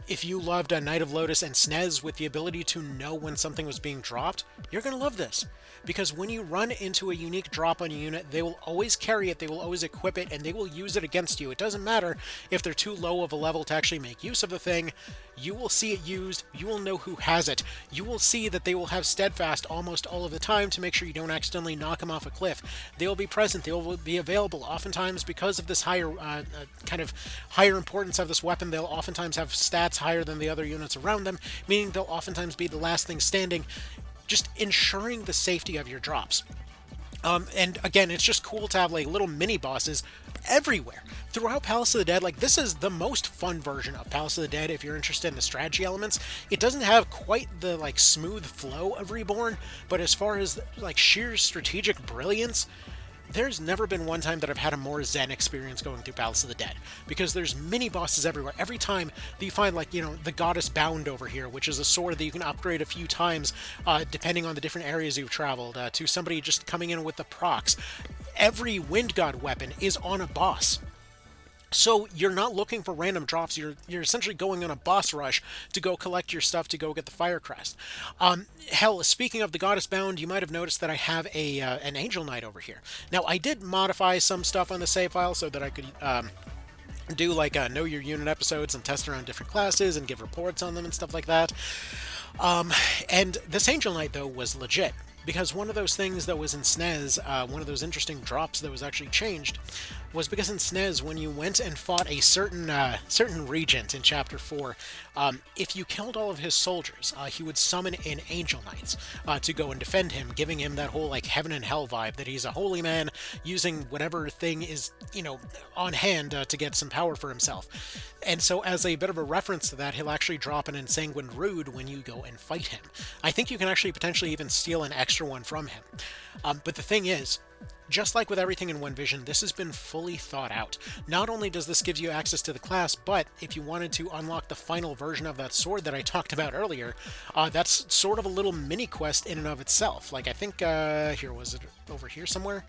If you loved Knight of Lotus and SNES with the ability to know when something was being dropped, you're going to love this. Because when you run into a unique drop on a unit, they will always carry it, they will always equip it, and they will use it against you. It doesn't matter if they're too low of a level to actually make use of the thing. You will see it used, you will know who has it. You will see that they will have steadfast almost all of the time to make sure you don't accidentally knock them off a cliff. They will be present, they will be available. Oftentimes, because of this higher higher importance of this weapon, they'll oftentimes have stats higher than the other units around them, meaning they'll oftentimes be the last thing standing, just ensuring the safety of your drops. And again, it's just cool to have like little mini bosses everywhere throughout Palace of the Dead. Like, this is the most fun version of Palace of the Dead if you're interested in the strategy elements. It doesn't have quite the like smooth flow of Reborn, but as far as like sheer strategic brilliance, there's never been one time that I've had a more zen experience going through Palace of the Dead, because there's mini bosses everywhere. Every time that you find, like, you know, the Goddess Bound over here, which is a sword that you can upgrade a few times depending on the different areas you've traveled, to somebody just coming in with the procs. Every Wind God weapon is on a boss. So you're not looking for random drops, you're essentially going on a boss rush to go collect your stuff to go get the Fire Crest. Hell, speaking of the Goddess Bound, you might have noticed that I have an Angel Knight over here. Now, I did modify some stuff on the save file so that I could do like Know Your Unit episodes and test around different classes and give reports on them and stuff like that. And this Angel Knight, though, was legit. Because one of those things that was in SNES, one of those interesting drops that was actually changed, was because in SNES, when you went and fought a certain regent in Chapter 4, if you killed all of his soldiers, he would summon in Angel Knights to go and defend him, giving him that whole like heaven and hell vibe that he's a holy man using whatever thing is, you know, on hand to get some power for himself. And so, as a bit of a reference to that, he'll actually drop an Ensanguined Rood when you go and fight him. I think you can actually potentially even steal an extra one from him. But the thing is, just like with everything in One Vision, this has been fully thought out. Not only does this give you access to the class, but if you wanted to unlock the final version of that sword that I talked about earlier, that's sort of a little mini quest in and of itself. Like, I think, here, was it over here somewhere?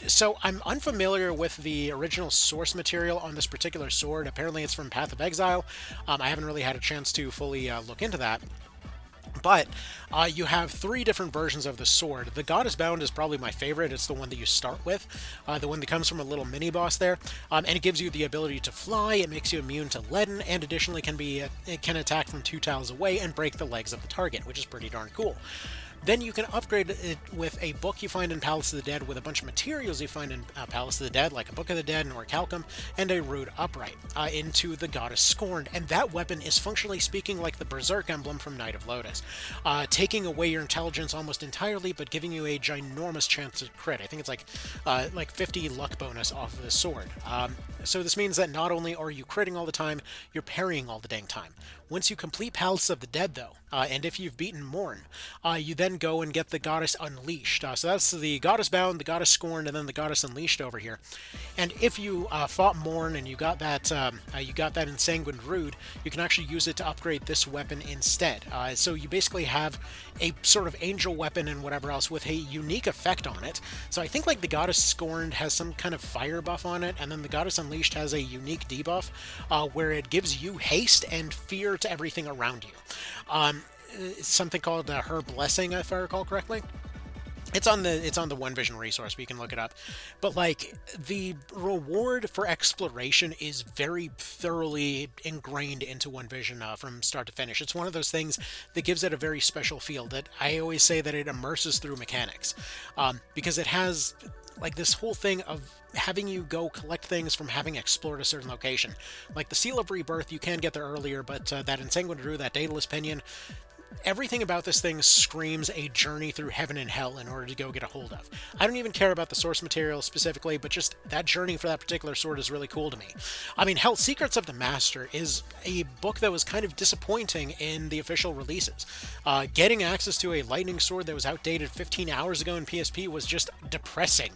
So I'm unfamiliar with the original source material on this particular sword. Apparently it's from Path of Exile. I haven't really had a chance to fully look into that. But you have 3 different versions of the sword. The Goddess Bound is probably my favorite. It's the one that you start with, the one that comes from a little mini-boss there. And it gives you the ability to fly, it makes you immune to leaden, and additionally it can attack from 2 tiles away and break the legs of the target, which is pretty darn cool. Then you can upgrade it with a book you find in Palace of the Dead, with a bunch of materials you find in Palace of the Dead, like a Book of the Dead and Orichalcum, and a Rude Upright, into the Goddess Scorned. And that weapon is functionally speaking like the Berserk emblem from Knight of Lotus, taking away your intelligence almost entirely, but giving you a ginormous chance to crit. I think it's like 50 luck bonus off of the sword. So this means that not only are you critting all the time, you're parrying all the dang time. Once you complete Palace of the Dead, though, and if you've beaten Morn, you then go and get the Goddess Unleashed. So that's the Goddess Bound, the Goddess Scorned, and then the Goddess Unleashed over here. And if you fought Morn and you got that Ensanguined Rude, you can actually use it to upgrade this weapon instead. So you basically have a sort of angel weapon and whatever else with a unique effect on it. So I think like the Goddess Scorned has some kind of fire buff on it, and then the Goddess Unleashed has a unique debuff where it gives you haste and fear to everything around you. It's something called Her Blessing, if I recall correctly. It's on the One Vision resource, but you can look it up. But like, the reward for exploration is very thoroughly ingrained into One Vision from start to finish. It's one of those things that gives it a very special feel, that I always say that it immerses through mechanics, because it has like this whole thing of having you go collect things from having explored a certain location. Like the Seal of Rebirth, you can get there earlier, but that Ensanguined Rude, that Daedalus Pinion, everything about this thing screams a journey through heaven and hell in order to go get a hold of. I don't even care about the source material specifically, but just that journey for that particular sword is really cool to me. I mean, hell, Secrets of the Master is a book that was kind of disappointing in the official releases. Getting access to a lightning sword that was outdated 15 hours ago in PSP was just depressing.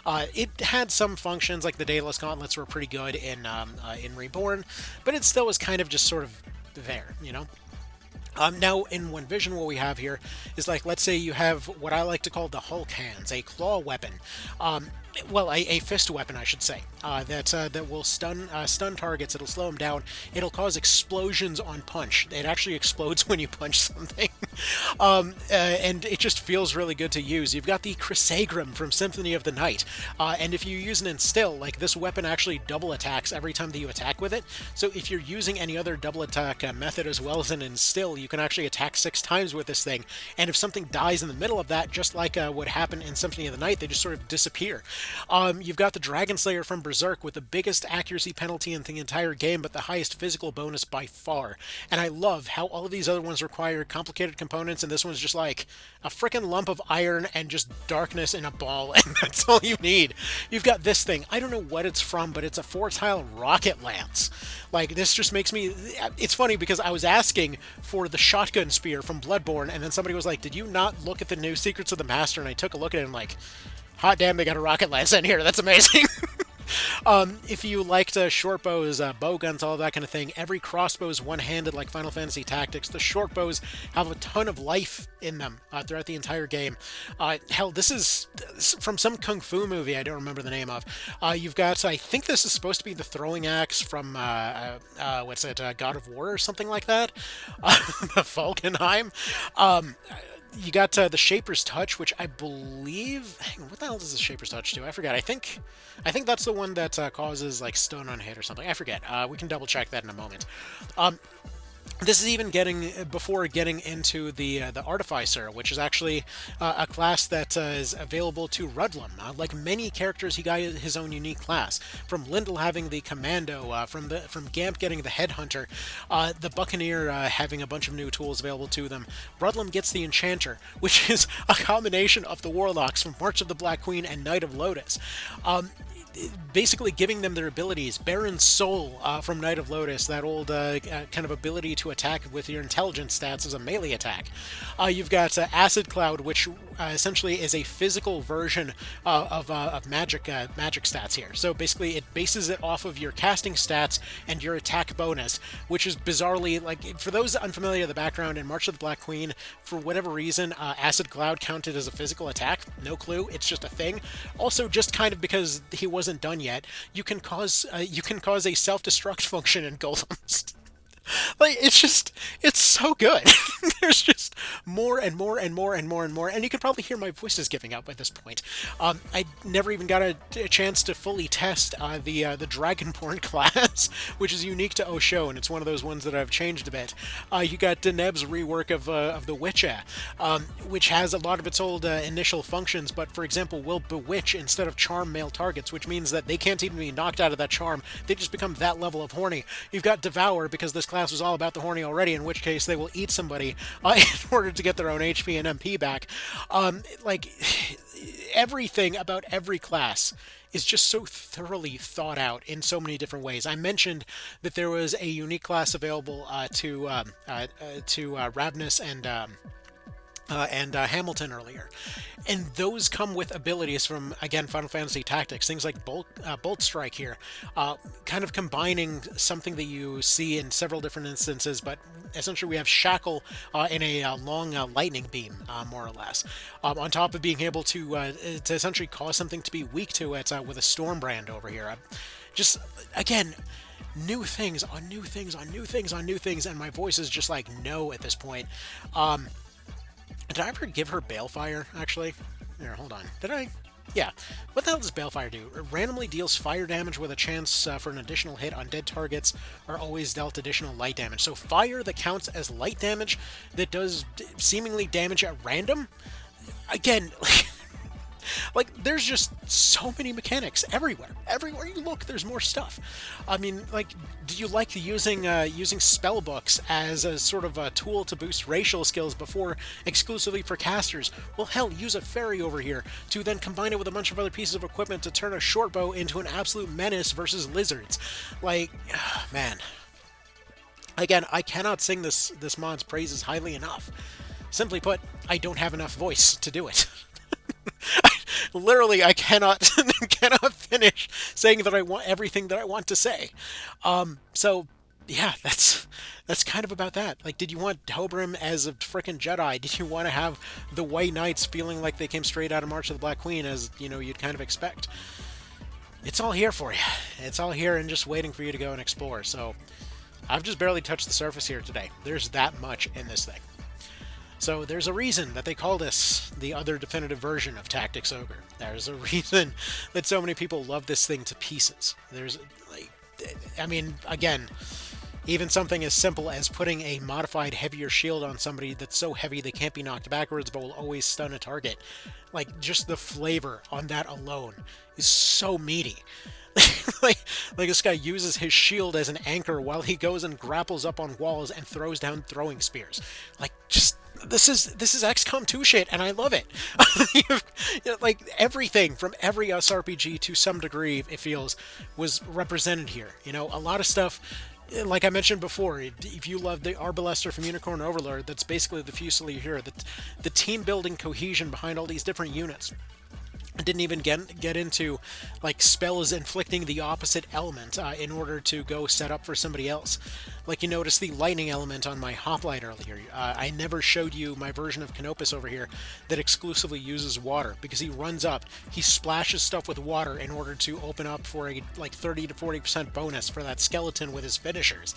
It had some functions, like the Daedalus Gauntlets were pretty good in Reborn, but it still was kind of just sort of there, you know? Now, in One Vision, what we have here is, like, let's say you have what I like to call the Hulk Hands, a claw weapon. Well, a fist weapon, I should say, that will stun targets. It'll slow them down. It'll cause explosions on punch. It actually explodes when you punch something, and it just feels really good to use. You've got the Chrysagrim from Symphony of the Night, and if you use an Instill, like, this weapon actually double attacks every time that you attack with it. So if you're using any other double attack method as well as an Instill, you can actually attack 6 times with this thing. And if something dies in the middle of that, just like what happened in Symphony of the Night, they just sort of disappear. You've got the Dragon Slayer from Berserk with the biggest accuracy penalty in the entire game, but the highest physical bonus by far. And I love how all of these other ones require complicated components, and this one's just like a freaking lump of iron and just darkness in a ball, and that's all you need. You've got this thing. I don't know what it's from, but it's a 4-tile rocket lance. Like, this just makes me... It's funny because I was asking for the shotgun spear from Bloodborne, and then somebody was like, did you not look at the new Secrets of the Master? And I took a look at it and I'm like, hot damn, they got a rocket lance in here. That's amazing. If you liked short bows, bow guns, all that kind of thing, every crossbow is one-handed like Final Fantasy Tactics. The short bows have a ton of life in them throughout the entire game. Hell, this is from some kung fu movie I don't remember the name of. You've got, I think this is supposed to be the throwing axe from, God of War or something like that? Falkenheim. You got the Shaper's Touch, which I believe... Hang on, what the hell does the Shaper's Touch do? I forget. I think that's the one that causes, like, stun on hit or something. I forget. We can double-check that in a moment. This is even before getting into the Artificer, which is actually a class that is available to Rudlum. Like many characters, he got his own unique class. From Lindell having the Commando, from Gamp getting the Headhunter, the Buccaneer having a bunch of new tools available to them. Rudlum gets the Enchanter, which is a combination of the Warlocks from March of the Black Queen and Knight of Lotus. Basically giving them their abilities. Baron's Soul from Knight of Lotus, that old kind of ability to attack with your intelligence stats as a melee attack. You've got Acid Cloud, which essentially is a physical version of magic stats here. So basically it bases it off of your casting stats and your attack bonus, which is bizarrely, like, for those unfamiliar with the background, in March of the Black Queen, for whatever reason, Acid Cloud counted as a physical attack. No clue, it's just a thing. Also, just kind of because he wasn't done yet, you can cause a self-destruct function in golems. Like, it's so good. There's just more and more and more and more and more, and you can probably hear my voice is giving out by this point. I never even got a chance to fully test the Dragonborn class, which is unique to Osho, and it's one of those ones that I've changed a bit. You got Deneb's rework of the Witcher, which has a lot of its old initial functions, but for example will bewitch instead of charm male targets, which means that they can't even be knocked out of that charm. They just become that level of horny. You've got Devour, because this class was all about the horny already, in which case they will eat somebody in order to get their own HP and MP back. Like, everything about every class is just so thoroughly thought out in so many different ways. I mentioned that there was a unique class available to Ravnus and Hamilton earlier, and those come with abilities from, again, Final Fantasy Tactics, things like Bolt Strike here, kind of combining something that you see in several different instances, but essentially we have Shackle in a long lightning beam, more or less, on top of being able to essentially cause something to be weak to it with a Stormbrand over here. Just, again, new things on new things on new things on new things, and my voice is just like no at this point. Did I ever give her Balefire, actually? Here, hold on. Did I? Yeah. What the hell does Balefire do? It randomly deals fire damage with a chance for an additional hit on dead targets, or always dealt additional light damage. So fire that counts as light damage that does seemingly damage at random? Again, like, there's just so many mechanics everywhere. Everywhere you look, there's more stuff. I mean, like, do you like using spell books as a sort of a tool to boost racial skills before exclusively for casters? Well, hell, use a fairy over here to then combine it with a bunch of other pieces of equipment to turn a short bow into an absolute menace versus lizards. Like, man. Again, I cannot sing this mod's praises highly enough. Simply put, I don't have enough voice to do it. Literally, I cannot finish saying that I want everything that I want to say. So yeah, that's kind of about that. Like, did you want Hobrim as a frickin' Jedi? Did you want to have the White Knights feeling like they came straight out of March of the Black Queen, as you know you'd kind of expect? It's all here for you. It's all here and just waiting for you to go and explore. So I've just barely touched the surface here today. There's that much in this thing. So there's a reason that they call this the other definitive version of Tactics Ogre. There's a reason that so many people love this thing to pieces. There's, like, I mean, again, even something as simple as putting a modified heavier shield on somebody that's so heavy they can't be knocked backwards but will always stun a target. Like, just the flavor on that alone is so meaty. like this guy uses his shield as an anchor while he goes and grapples up on walls and throws down throwing spears. Like, just, this is XCOM 2 shit, and I love it. Like, everything from every SRPG to some degree, it feels, was represented here. You know, a lot of stuff, like I mentioned before, if you love the Arbalester from Unicorn Overlord, that's basically the Fusilier here. The team building cohesion behind all these different units. I didn't even get into, like, spells inflicting the opposite element in order to go set up for somebody else. Like, you notice the lightning element on my hoplite earlier. I never showed you my version of Canopus over here that exclusively uses water, because he runs up, he splashes stuff with water in order to open up for a, like, 30 to 40% bonus for that skeleton with his finishers.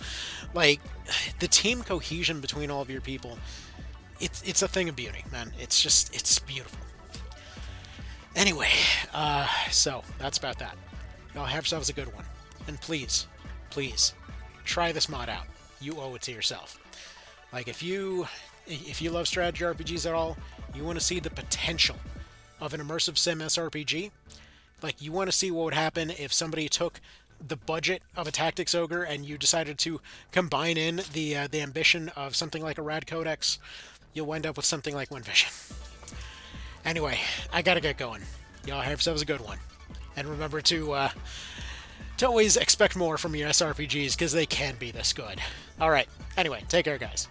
Like, the team cohesion between all of your people, it's a thing of beauty, man. It's just, it's beautiful. Anyway, so that's about that. Y'all have yourselves a good one. And please, please, try this mod out. You owe it to yourself. Like, if you love strategy RPGs at all, you want to see the potential of an immersive sim SRPG. Like, you want to see what would happen if somebody took the budget of a Tactics Ogre and you decided to combine in the ambition of something like a Rad Codex. You'll wind up with something like One Vision. Anyway, I gotta get going. Y'all have yourselves a good one. And remember to always expect more from your SRPGs, because they can be this good. Alright, anyway, take care, guys.